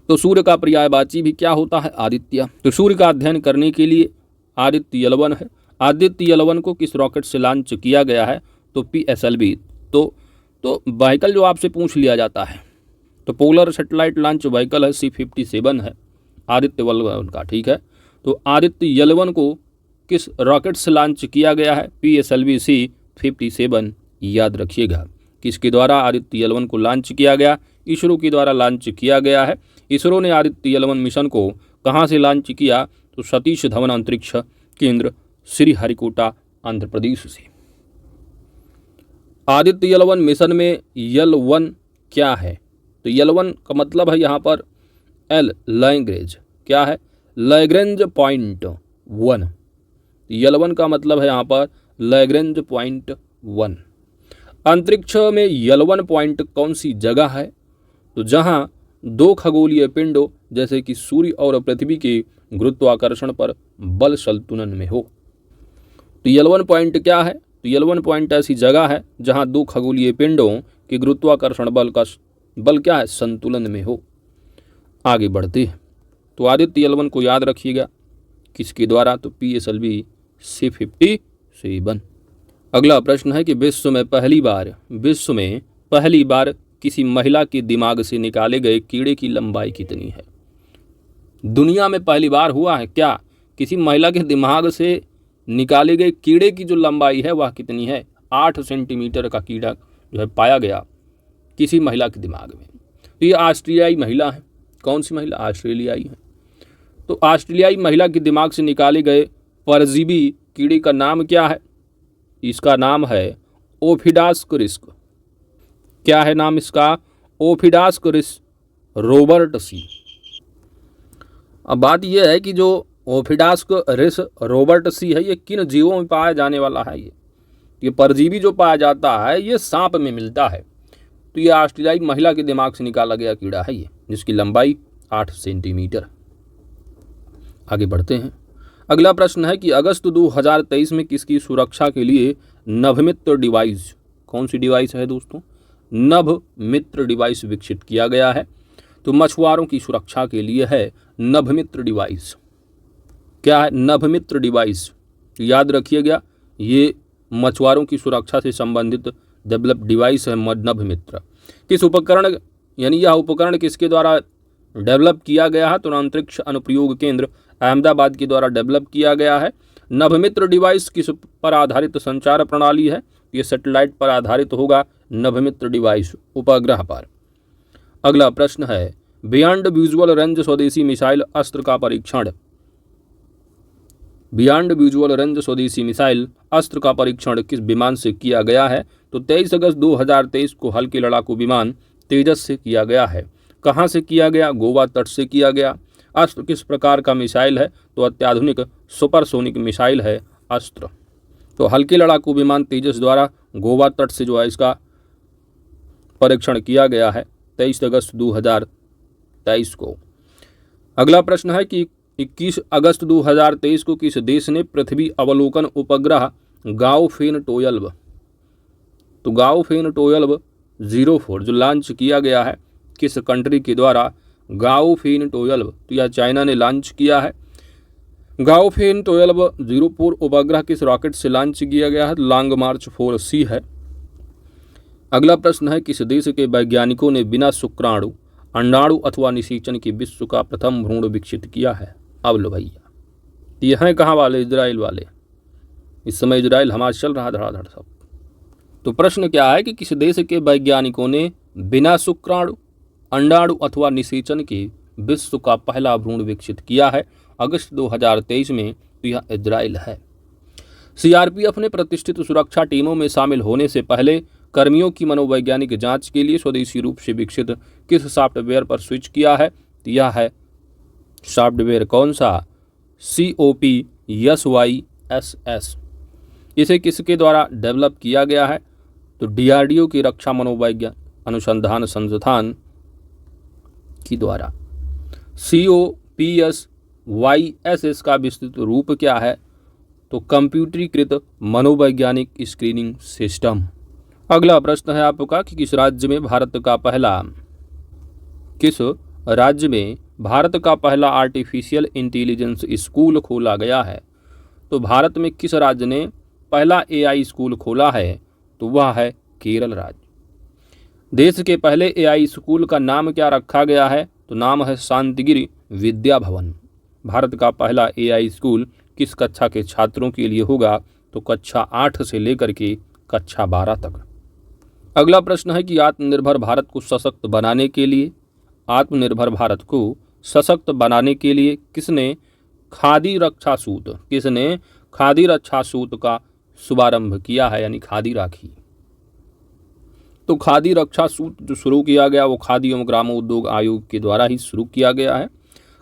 तो सूर्य का पर्यायवाची भी क्या होता है, आदित्य। तो सूर्य का अध्ययन करने के लिए आदित्य L1 है। आदित्य L1 को किस रॉकेट से लॉन्च किया गया है, तो PSLV। तो व्हीकल जो आपसे पूछ लिया जाता है, तो पोलर सैटेलाइट लॉन्च व्हीकल है, C-57 है आदित्य L1 का, ठीक है। तो आदित्य L1 को किस रॉकेट से लॉन्च किया गया है, PSLV C-57, याद रखिएगा। किसके द्वारा आदित्य L1 को लॉन्च किया गया, इसरो के द्वारा लॉन्च किया गया है। इसरो ने आदित्य L1 मिशन को कहाँ से लॉन्च किया, तो सतीश धवन अंतरिक्ष केंद्र श्रीहरिकोटा आंध्र प्रदेश से। आदित्य L1 मिशन में L1 क्या है? तो L1 का मतलब है यहाँ पर एल लैग्रेंज, क्या है? Lagrange point 1। L1 का मतलब है यहाँ पर लैग्रेंज पॉइंट 1। अंतरिक्ष में L1 पॉइंट कौन सी जगह है? तो जहाँ दो खगोलीय पिंडों जैसे कि सूर्य और पृथ्वी के गुरुत्वाकर्षण पर बल संतुलन में हो। तो L1 पॉइंट क्या है? तो L1 पॉइंट ऐसी जगह है जहाँ दो खगोलीय पिंडों के गुरुत्वाकर्षण बल क्या है? संतुलन में हो। आगे बढ़ते हैं। तो आदित्य L1 को याद रखिएगा, किसके द्वारा? तो PSLV C57। अगला प्रश्न है कि विश्व में पहली बार किसी महिला के दिमाग से निकाले गए कीड़े की लंबाई कितनी है? दुनिया में पहली बार हुआ है क्या? किसी महिला के दिमाग से निकाले गए कीड़े की जो लंबाई है वह कितनी है? 8 सेंटीमीटर का कीड़ा जो है पाया गया किसी महिला के दिमाग में। तो ये ऑस्ट्रेलियाई महिला है। कौन सी महिला? ऑस्ट्रेलियाई है। तो ऑस्ट्रेलियाई महिला के दिमाग से निकाले गए परजीवी कीड़े का नाम क्या है? इसका नाम है ओफिडास कुरिस्क। क्या है नाम इसका? ओफिडास कुरिस्क रोबर्टसी। अब बात यह है कि जो ओफिडास रिस रोबर्टसी है ये किन जीवों में पाया जाने वाला है? ये परजीवी जो पाया जाता है ये सांप में मिलता है। तो ये ऑस्ट्रेलियाई महिला के दिमाग से निकाला गया कीड़ा है ये, जिसकी लंबाई 8 सेंटीमीटर। आगे बढ़ते हैं। अगला प्रश्न है कि अगस्त 2023 में किसकी सुरक्षा के लिए नभमित्र डिवाइस, कौन सी डिवाइस है दोस्तों? नभमित्र डिवाइस विकसित किया गया है। तो मछुआरों की सुरक्षा के लिए है नभमित्र डिवाइस। क्या है? नभमित्र डिवाइस। याद रखिएगा, ये मछुआरों की सुरक्षा से संबंधित डेवलप डिवाइस है नभमित्र। किस उपकरण यानी यह उपकरण किसके द्वारा डेवलप किया गया है? तो अंतरिक्ष अनुप्रयोग केंद्र अहमदाबाद के द्वारा डेवलप किया गया है। नभमित्र डिवाइस किस पर आधारित संचार प्रणाली है? ये सैटेलाइट पर आधारित होगा नभमित्र डिवाइस, उपग्रह पर। अगला प्रश्न है बियॉन्ड विजुअल रेंज स्वदेशी मिसाइल अस्त्र का परीक्षण। बियॉन्ड विजुअल रेंज स्वदेशी मिसाइल अस्त्र का परीक्षण किस विमान से किया गया है? तो 23 अगस्त 2023 को हल्के लड़ाकू विमान तेजस से किया गया है। कहाँ से किया गया? गोवा तट से किया गया। अस्त्र किस प्रकार का मिसाइल है? तो अत्याधुनिक सुपरसोनिक मिसाइल है अस्त्र। तो हल्के लड़ाकू विमान तेजस द्वारा गोवा तट से जो है इसका परीक्षण किया गया है 23 अगस्त 2023 को। अगला प्रश्न है कि 21 अगस्त 2023 को किस देश ने पृथ्वी अवलोकन उपग्रह गाओफेन 12, तो गाओफेन 1204 जो लॉन्च किया गया है किस कंट्री के द्वारा? गाओफेन 12, तो यह चाइना ने लॉन्च किया है। गाओफेन 1204 उपग्रह किस रॉकेट से लॉन्च किया गया है? लॉन्ग मार्च 4C है। अगला प्रश्न है किस देश के वैज्ञानिकों ने बिना शुक्राणु, अंडाणु अथवा निषेचन के विश्व का प्रथम भ्रूण विकसित किया है? अब लो भैया, ये हैं कहाँ वाले? इजराइल वाले। इस समय इजराइल हमारा चल रहा धड़ाधड़ सब। तो प्रश्न क्या है कि किस देश के वैज्ञानिकों ने बिना शुक्राणु, अंडाणु अथवा निषेचन के विश्व का पहला भ्रूण विकसित किया है अगस्त 2023 में? तो यह इजराइल है। CRPF ने प्रतिष्ठित सुरक्षा टीमों में शामिल होने से पहले कर्मियों की मनोवैज्ञानिक जांच के लिए स्वदेशी रूप से विकसित किस सॉफ्टवेयर पर स्विच किया है? तो यह है सॉफ्टवेयर कौन सा? COPSYSS। इसे किसके द्वारा डेवलप किया गया है? तो DRDO की रक्षा मनोवैज्ञानिक अनुसंधान संस्थान की द्वारा। COPSYSS का विस्तृत रूप क्या है? तो कंप्यूटरीकृत मनोवैज्ञानिक स्क्रीनिंग सिस्टम। अगला प्रश्न है आपका कि किस राज्य में भारत का पहला आर्टिफिशियल इंटेलिजेंस स्कूल खोला गया है? तो भारत में किस राज्य ने पहला AI स्कूल खोला है? तो वह है केरल राज्य। देश के पहले AI स्कूल का नाम क्या रखा गया है? तो नाम है शांतिगिरी विद्या भवन। भारत का पहला AI स्कूल किस कक्षा के छात्रों के लिए होगा? तो कक्षा 8 से लेकर के कक्षा 12 तक। अगला प्रश्न है कि आत्मनिर्भर भारत को सशक्त बनाने के लिए किसने खादी रक्षा सूत का शुभारंभ किया है, यानी खादी राखी? तो खादी रक्षा सूत्र जो शुरू किया गया वो खादी एवं ग्रामोद्योग आयोग के द्वारा ही शुरू किया गया है।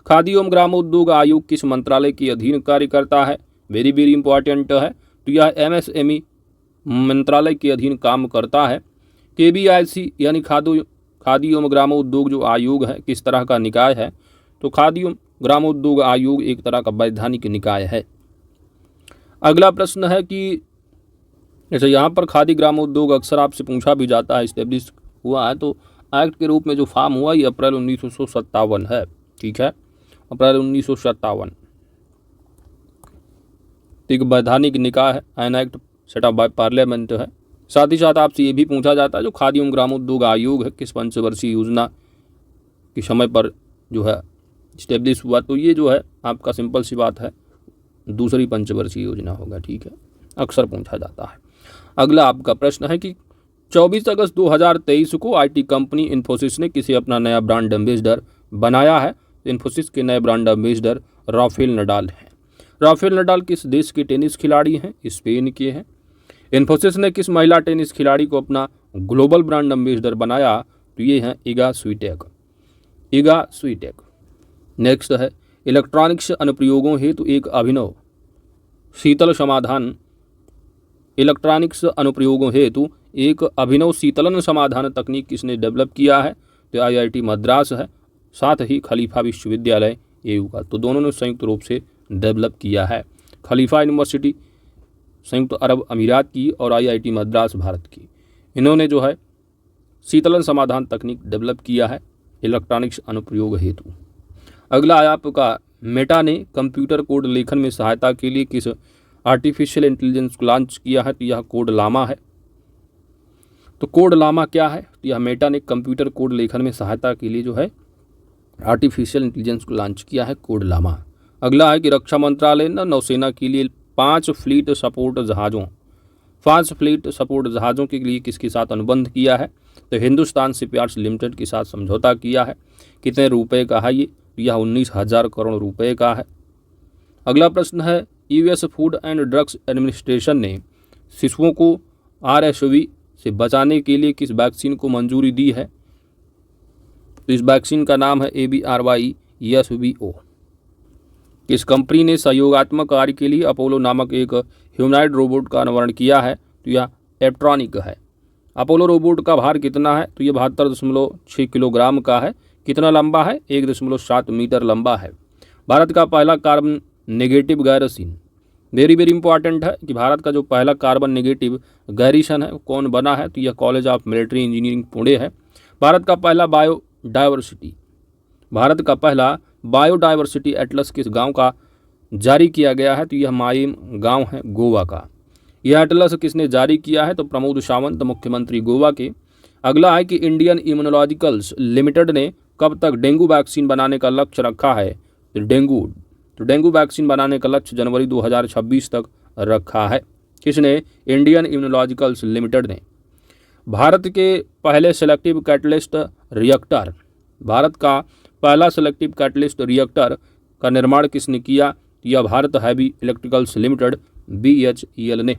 खादी एवं ग्रामोद्योग आयोग किस मंत्रालय के अधीन कार्य करता है? वेरी वेरी इंपॉर्टेंट है। तो यह MSME मंत्रालय के अधीन काम करता है। KBIC यानी खादी एवं ग्रामोद्योग जो आयोग है किस तरह का निकाय है? तो खादी एवं ग्रामोद्योग आयोग एक तरह का वैधानिक निकाय है। अगला प्रश्न है कि जैसे यहाँ पर खादी ग्रामोद्योग अक्सर आपसे पूछा भी जाता है, इस्टेब्लिश हुआ है तो एक्ट के रूप में जो फॉर्म हुआ ये अप्रैल 1957 है। ठीक है, अप्रैल 1957। एक वैधानिक निकाय है, an act set up by parliament है। साथ ही साथ आपसे ये भी पूछा जाता है जो खादी एवं ग्रामोद्योग आयोग है किस पंचवर्षीय योजना के समय पर जो है इस्टेब्लिश हुआ? तो ये जो है आपका सिंपल सी बात है, दूसरी पंचवर्षीय योजना होगा। ठीक है, अक्सर पूछा जाता है। अगला आपका प्रश्न है कि 24 अगस्त 2023 को IT कंपनी इन्फोसिस ने किसे अपना नया ब्रांड एम्बेसडर बनाया है? इन्फोसिस के नए ब्रांड एम्बेसडर राफेल नडाल हैं। राफेल नडाल किस देश के टेनिस खिलाड़ी हैं? स्पेन के हैं। इन्फोसिस ने किस महिला टेनिस खिलाड़ी को अपना ग्लोबल ब्रांड एम्बेसडर बनाया? तो ये हैं इगा स्वीटेक। इगा स्वीटेक। नेक्स्ट है इलेक्ट्रॉनिक्स अनुप्रयोगों हेतु एक अभिनव शीतल समाधान। इलेक्ट्रॉनिक्स अनुप्रयोगों हेतु एक अभिनव शीतलन समाधान तकनीक किसने डेवलप किया है? तो IIT मद्रास है, साथ ही खलीफा विश्वविद्यालय EU का। तो दोनों ने संयुक्त रूप से डेवलप किया है। खलीफा यूनिवर्सिटी संयुक्त अरब अमीरात की और IIT मद्रास भारत की, इन्होंने जो है शीतलन समाधान तकनीक डेवलप किया है इलेक्ट्रॉनिक्स अनुप्रयोग हेतु। अगला है आपका मेटा ने कंप्यूटर कोड लेखन में सहायता के लिए किस आर्टिफिशियल इंटेलिजेंस को लॉन्च किया है? तो यह कोड लामा है। तो कोड लामा क्या है? तो यह मेटा ने कंप्यूटर कोड लेखन में सहायता के लिए जो है आर्टिफिशियल इंटेलिजेंस को लॉन्च किया है, कोड लामा। अगला है कि रक्षा मंत्रालय ने नौसेना के लिए 5 फ्लीट सपोर्ट जहाज़ों के लिए किसके साथ अनुबंध किया है? तो हिंदुस्तान शिपयार्ड्स लिमिटेड के साथ समझौता किया है। कितने रुपए का है ये? यह 19,000 करोड़ रुपए का है। अगला प्रश्न है US food and drugs administration ने शिशुओं को RSV से बचाने के लिए किस वैक्सीन को मंजूरी दी है? तो इस वैक्सीन का नाम है ABRYESVO। किस कंपनी ने सहयोगात्मक कार्य के लिए अपोलो नामक एक ह्यूमनॉइड रोबोट का अनावरण किया है? तो यह एप्ट्रॉनिक है। अपोलो रोबोट का भार कितना है? तो यह 72.6 किलोग्राम का है। कितना लंबा है? 1.7 मीटर लंबा है। भारत का पहला carbon negative garrison, very very important है कि भारत का जो पहला कार्बन नेगेटिव गैरीसन है कौन बना है? तो यह college of military engineering Pune है। भारत का पहला बायोडाइवर्सिटी एटलस किस गांव का जारी किया गया है? तो यह माइम गांव है गोवा का। यह एटलस किसने जारी किया है? तो प्रमोद सावंत, मुख्यमंत्री गोवा के। अगला है कि इंडियन इम्यूनोलॉजिकल्स लिमिटेड ने कब तक डेंगू वैक्सीन बनाने का लक्ष्य रखा है? तो डेंगू वैक्सीन बनाने का लक्ष्य जनवरी 2026 तक रखा है। किसने? इंडियन इम्यूनोलॉजिकल्स लिमिटेड ने। भारत के पहले सेलेक्टिव कैटलिस्ट रिएक्टर, भारत का पहला सेलेक्टिव कैटलिस्ट रिएक्टर का निर्माण किसने किया? यह Bharat heavy electricals limited BHEL ने।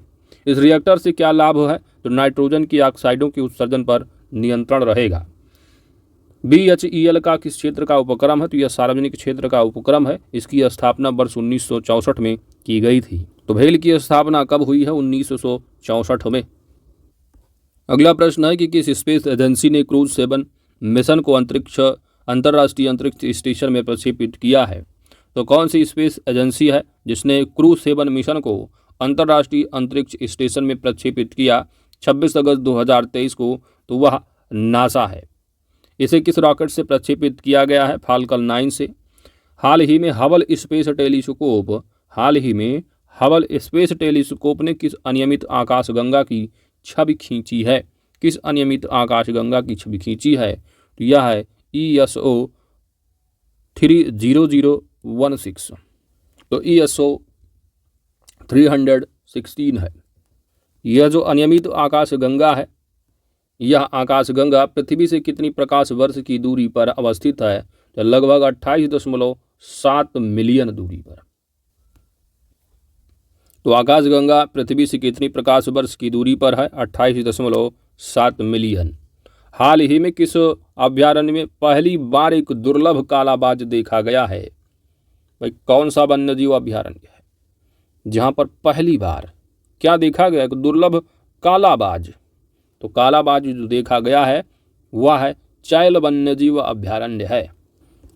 इस रिएक्टर से क्या लाभ है? तो नाइट्रोजन की ऑक्साइडों के उत्सर्जन पर नियंत्रण रहेगा। BHEL का किस क्षेत्र का उपक्रम है? तो यह सार्वजनिक क्षेत्र का उपक्रम है। इसकी स्थापना वर्ष 1964 में की गई थी। तो भेल की स्थापना कब हुई है? 1964 में। अगला प्रश्न है कि किस स्पेस एजेंसी ने क्रूज 7 मिशन को अंतर्राष्ट्रीय अंतरिक्ष स्टेशन में प्रक्षेपित किया है? तो कौन सी स्पेस एजेंसी है जिसने क्रूज 7 मिशन को अंतर्राष्ट्रीय अंतरिक्ष स्टेशन में प्रक्षेपित किया 26 अगस्त 2023 को? तो वह नासा है। इसे किस रॉकेट से प्रक्षेपित किया गया है? फाल्कन 9 से। हाल ही में हबल स्पेस टेलीस्कोप ने किस अनियमित आकाशगंगा की छवि खींची है? किस अनियमित आकाशगंगा की छवि खींची है? तो यह है ESO 30016। तो ESO 316 है। यह जो अनियमित आकाशगंगा है, यह आकाशगंगा पृथ्वी से कितनी प्रकाश वर्ष की दूरी पर अवस्थित है? तो लगभग 28.7 मिलियन दूरी पर। तो आकाशगंगा पृथ्वी से कितनी प्रकाश वर्ष की दूरी पर है? 28.7 मिलियन। हाल ही में किस अभयारण्य में पहली बार एक दुर्लभ कालाबाज देखा गया है? भाई कौन सा वन्य जीव अभयारण्य है जहां पर पहली बार क्या देखा गया? एक दुर्लभ कालाबाज। तो कालाबाज जो देखा गया है वह है चैल वन्य जीव अभयारण्य है।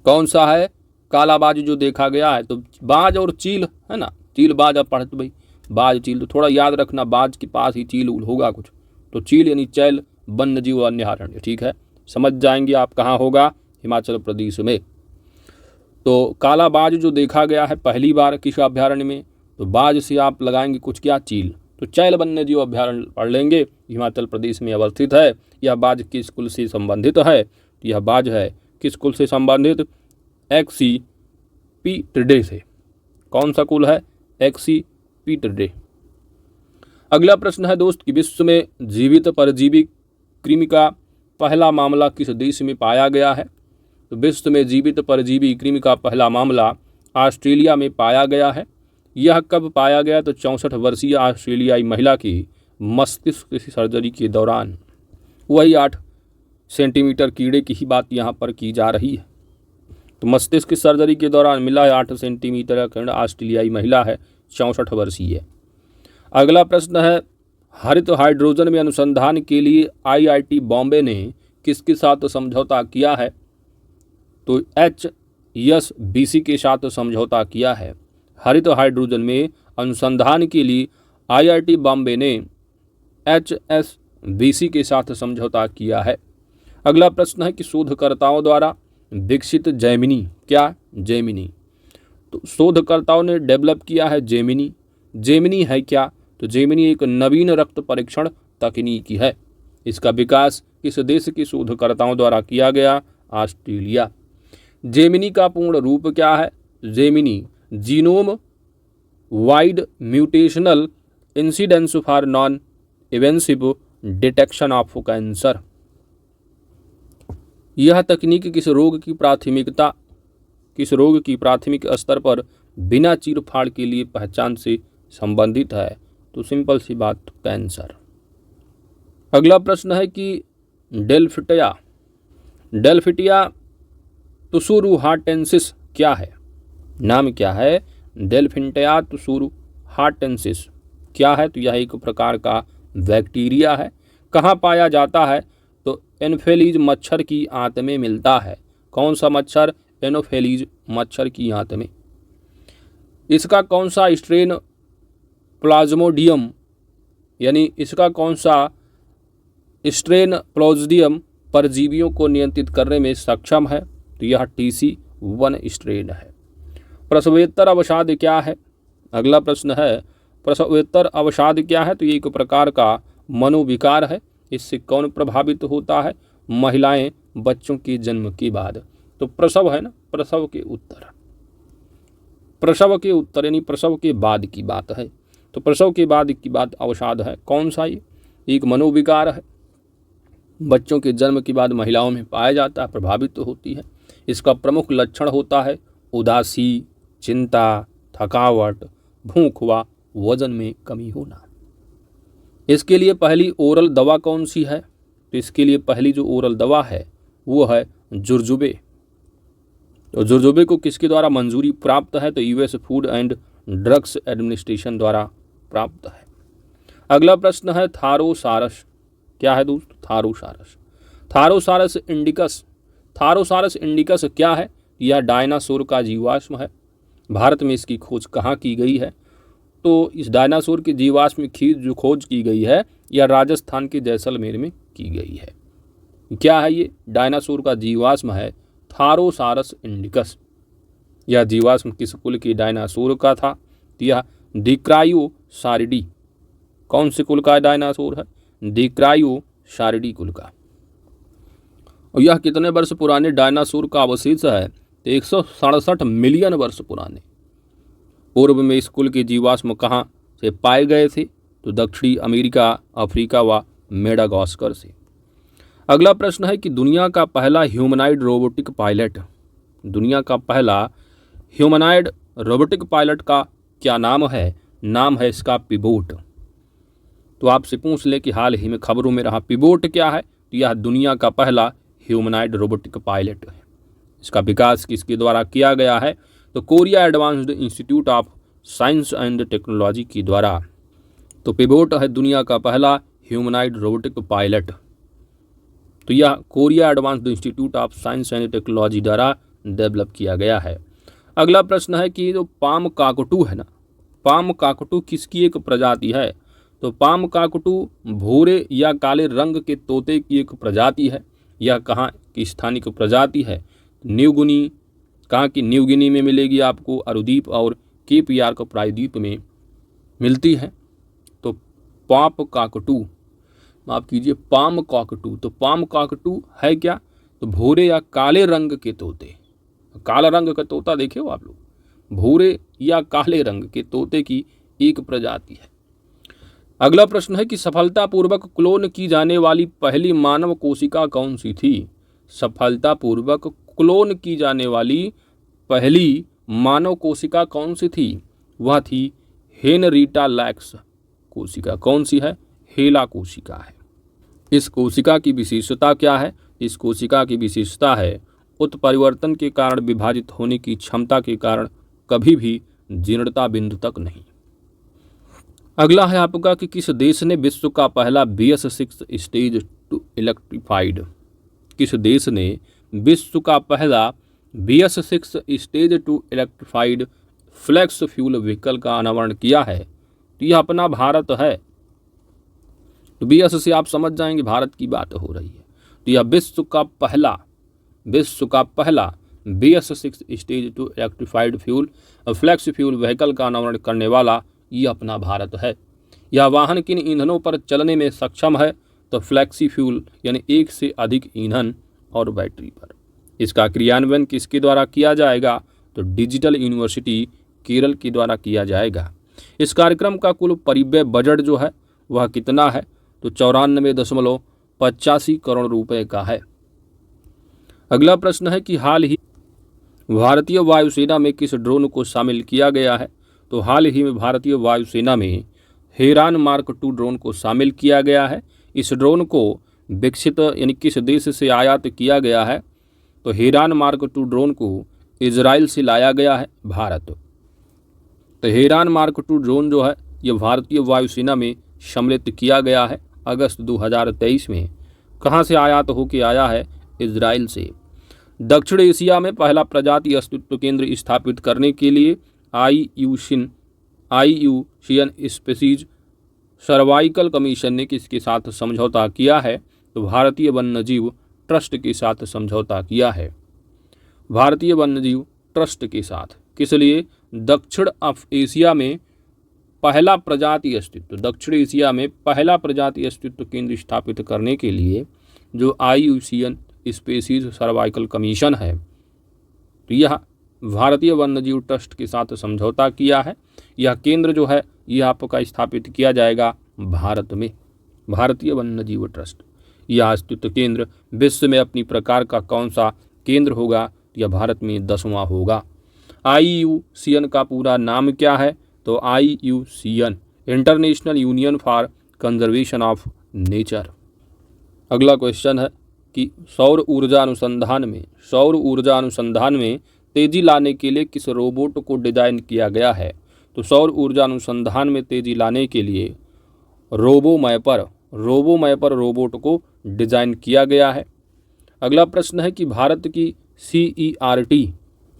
कौन सा है कालाबाज जो देखा गया है? तो बाज और चील है ना, चील बाज। आप पढ़ते भाई बाज चील, तो थोड़ा याद रखना, बाज के पास ही चील होगा कुछ, तो चील यानी चैल वन्य जीव अभयारण्य। ठीक है, समझ जाएंगे आप कहाँ होगा, हिमाचल प्रदेश में। तो कालाबाज जो देखा गया है पहली बार किस अभयारण्य में, तो बाज से आप लगाएंगे कुछ क्या, चील। तो चैल वन्य जीव अभयारण्य पढ़ लेंगे, हिमाचल प्रदेश में अवस्थित है। यह बाज किस कुल से संबंधित है? तो यह बाज है किस कुल से संबंधित? एक्सीपिडिडे से। कौन सा कुल है? एक्सीपिडिडे। अगला प्रश्न है दोस्त कि विश्व में जीवित परजीवी कृमि का पहला मामला किस देश में पाया गया है? तो विश्व में जीवित परजीवी कृमि का पहला मामला ऑस्ट्रेलिया में पाया गया है। यह कब पाया गया? तो 64 वर्षीय ऑस्ट्रेलियाई महिला की मस्तिष्क की सर्जरी के दौरान। वही 8 सेंटीमीटर कीड़े की ही बात यहाँ पर की जा रही है। तो मस्तिष्क की सर्जरी के दौरान मिला है 8 सेंटीमीटर का कीड़ा, ऑस्ट्रेलियाई महिला है, 64 वर्षीय। अगला प्रश्न है हरित हाइड्रोजन में अनुसंधान के लिए IIT बॉम्बे ने किसके साथ समझौता किया है? तो HSBC के साथ समझौता किया है। हरित हाइड्रोजन में अनुसंधान के लिए IIT बॉम्बे ने HSBC के साथ समझौता किया है। अगला प्रश्न है कि शोधकर्ताओं द्वारा विकसित जेमिनी, क्या जेमिनी? तो शोधकर्ताओं ने डेवलप किया है जेमिनी। जेमिनी है क्या? तो जेमिनी एक नवीन रक्त परीक्षण तकनीक है। इसका विकास किस देश के शोधकर्ताओं द्वारा किया गया? ऑस्ट्रेलिया। जेमिनी का पूर्ण रूप क्या है? Gemini genome wide mutational incidence for non invasive detection of cancer. यह तकनीक किस रोग की प्राथमिक स्तर पर बिना चीरफाड़ के लिए पहचान से संबंधित है? तो सिंपल सी बात, कैंसर। अगला प्रश्न है कि डेल्फिटिया तुसुरुहाटेंसिस क्या है? नाम क्या है? डेल्फिटिया तुसुरुहाटेंसिस क्या है? तो यह एक प्रकार का बैक्टीरिया है। कहाँ पाया जाता है? तो एनोफिलीज मच्छर की आंत में मिलता है। कौन सा मच्छर? एनोफिलीज मच्छर की आंत में। इसका कौन सा स्ट्रेन प्लाज्मोडियम, यानी इसका कौन सा स्ट्रेन प्लाज्मोडियम परजीवियों को नियंत्रित करने में सक्षम है? तो यह TC1 स्ट्रेन है। प्रसवेतर अवसाद क्या है? अगला प्रश्न है प्रसवेतर अवसाद क्या है? तो ये एक प्रकार का मनोविकार है। इससे कौन प्रभावित होता है? महिलाएं बच्चों के जन्म के बाद। तो प्रसव है ना, प्रसव के उत्तर यानी प्रसव के बाद की बात है। तो प्रसव के बाद की बात अवसाद है। कौन सा? ये एक मनोविकार है, बच्चों के जन्म के बाद महिलाओं में पाया जाता है, प्रभावित होती है। इसका प्रमुख लक्षण होता है उदासी, चिंता, थकावट, भूख व वजन में कमी होना। इसके लिए पहली ओरल दवा कौन सी है? तो इसके लिए पहली जो ओरल दवा है वो है जुर्जुबे। तो जुर्जुबे को किसके द्वारा मंजूरी प्राप्त है? तो US food and drugs administration द्वारा प्राप्त है। अगला प्रश्न है थारोसारस क्या है दोस्त? थारोसारस इंडिकस क्या है? यह डायनासोर का जीवाश्म है। भारत में इसकी खोज कहाँ की गई है? तो इस डायनासोर के जीवाश्म की जो खोज की गई है यह राजस्थान के जैसलमेर में की गई है। क्या है ये? डायनासोर का जीवाश्म है थारोसारस इंडिकस। यह जीवाश्म किस कुल के डायनासोर का था? यह डिक्रायोसारिडी। कौन से कुल का डायनासोर है? डिक्रायोसारिडी कुल का। और यह कितने वर्ष पुराने डायनासोर का अवशेष है? तो 167 मिलियन वर्ष पुराने। पूर्व में इस कुल के जीवाश्म कहाँ से पाए गए थे? तो दक्षिणी अमेरिका, अफ्रीका व मेडागास्कर से। अगला प्रश्न है कि दुनिया का पहला ह्यूमनाइड रोबोटिक पायलट का क्या नाम है? नाम है इसका पिबोट। तो आपसे पूछ ले कि हाल ही में खबरों में रहा पिबोट क्या है? तो यह दुनिया का पहला ह्यूमनॉइड रोबोटिक पायलट है। इसका विकास किसके द्वारा किया गया है? तो Korea advanced institute of science and technology के द्वारा। तो पिवोट है दुनिया का पहला ह्यूमनॉइड रोबोटिक पायलट, तो यह Korea advanced institute of science and technology द्वारा डेवलप किया गया है। अगला प्रश्न है कि जो पाम काकटू है ना, पाम काकटू किसकी एक प्रजाति है? तो पाम काकटू भूरे या काले रंग के तोते की एक प्रजाति है। यह कहाँ की स्थानिक प्रजाति है? न्यू गिनी, कहाँ की? न्यू गिनी में मिलेगी आपको, अरुद्वीप और केप यार्क प्रायद्वीप में मिलती है। तो पाम काकटू, माफ कीजिए, पाम काकटू, तो पाम काकटू है क्या? तो भूरे या काले रंग के तोते, काला रंग का तोता देखे हो आप लोग, भूरे या काले रंग के तोते की एक प्रजाति है। अगला प्रश्न है कि सफलतापूर्वक क्लोन की जाने वाली पहली मानव कोशिका कौन सी थी? सफलतापूर्वक क्लोन की जाने वाली पहली मानव कोशिका कौन सी थी? वह थी हेनरीटा लैक्स कोशिका। कौन सी है? हेला कोशिका है। इस कोशिका की विशेषता क्या है? इस कोशिका की विशेषता है उत्परिवर्तन के कारण विभाजित होने की क्षमता के कारण कभी भी जीर्णता बिंदु तक नहीं। अगला है आपका कि किस देश ने विश्व का पहला BS6 स्टेज टू इलेक्ट्रिफाइड, किस देश ने विश्व का पहला BS6 stage two electrified flex fuel vehicle का अनावरण किया है? तो यह अपना भारत है। तो BS से आप समझ जाएंगे भारत की बात हो रही है। तो यह विश्व का पहला BS6 stage two electrified fuel flex fuel vehicle का अनावरण करने वाला यह अपना भारत है। यह वाहन किन ईंधनों पर चलने में सक्षम है? तो फ्लेक्सी फ्यूल यानी एक से अधिक ईंधन और बैटरी पर। इसका क्रियान्वयन किसके द्वारा किया जाएगा? तो डिजिटल यूनिवर्सिटी केरल के द्वारा किया जाएगा। इस कार्यक्रम का कुल परिव्यय बजट जो है वह कितना है? तो 94.85 करोड़ रुपए का है। अगला प्रश्न है कि हाल ही भारतीय वायुसेना में किस ड्रोन को शामिल किया गया है? तो हाल ही में भारतीय वायुसेना में हेरान मार्क 2 ड्रोन को शामिल किया गया है। इस ड्रोन को विकसित यानी किस देश से आयात किया गया है? तो हेरान मार्क 2 ड्रोन को इजराइल से लाया गया है, भारत। तो हेरान मार्क 2 ड्रोन जो है ये भारतीय वायुसेना में सम्मिलित किया गया है अगस्त 2023 में। कहाँ से आयात होकर आया है? इजराइल से। दक्षिण एशिया में पहला प्रजाति अस्तित्व केंद्र स्थापित करने के लिए IUCN स्पीशीज सर्वाइकल कमीशन ने किसके साथ समझौता किया है? तो भारतीय वन्यजीव ट्रस्ट के साथ समझौता किया है। भारतीय वन्यजीव ट्रस्ट के साथ किस लिए? दक्षिण एशिया में पहला प्रजाति अस्तित्व, दक्षिण एशिया में पहला प्रजाति अस्तित्व केंद्र स्थापित करने के लिए जो IUCN स्पीशीज सर्वाइकल कमीशन है, तो यह भारतीय वन्यजीव ट्रस्ट के साथ समझौता किया है। यह केंद्र जो है यह आपका स्थापित किया जाएगा भारत में, भारतीय वन्यजीव ट्रस्ट। यह अस्तित्व केंद्र विश्व में अपनी प्रकार का कौन सा केंद्र होगा? यह भारत में 10वां होगा। IUCN का पूरा नाम क्या है? तो IUCN international union for conservation of nature. अगला क्वेश्चन है कि सौर ऊर्जा अनुसंधान में तेजी लाने के लिए किस रोबोट को डिजाइन किया गया है? तो सौर ऊर्जा अनुसंधान में तेजी लाने के लिए रोबोमैपर रोबोट को डिजाइन किया गया है। अगला प्रश्न है कि भारत की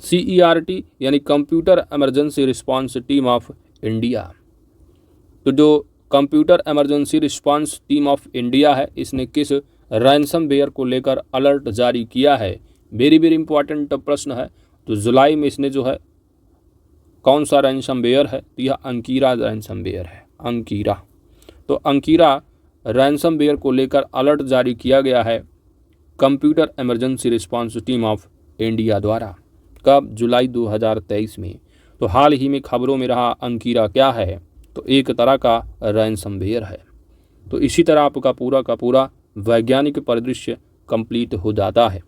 CERT यानी computer emergency response team of India, तो जो computer emergency response team of India है इसने किस रैंसमवेयर को लेकर अलर्ट जारी किया है? वेरी वेरी इंपॉर्टेंट प्रश्न है। तो जुलाई में इसने जो है कौन सा रैंसमवेयर है? तो यह अंकीरा रैंसमवेयर है, अंकीरा। तो अंकीरा रैंसमवेयर को लेकर अलर्ट जारी किया गया है computer emergency response team of India द्वारा। कब? जुलाई 2023 में। तो हाल ही में खबरों में रहा अंकीरा क्या है? तो एक तरह का रैंसमवेयर है। तो इसी तरह आपका पूरा का पूरा वैज्ञानिक परिदृश्य कंप्लीट हो जाता है।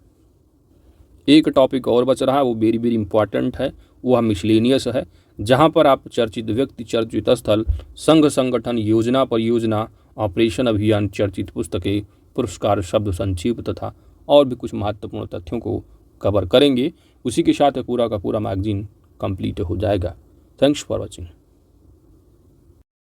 एक टॉपिक और बच रहा है, वो वेरी वेरी इंपॉर्टेंट है, वह मिसलेनियस है, जहां पर आप चर्चित व्यक्ति, चर्चित स्थल, संघ संगठन, योजना परियोजना, ऑपरेशन अभियान, चर्चित पुस्तकें पुरस्कार शब्द संक्षिप्त तथा और भी कुछ महत्वपूर्ण तथ्यों को कवर करेंगे। उसी के साथ पूरा का पूरा मैगजीन कंप्लीट हो जाएगा। Thanks for watching.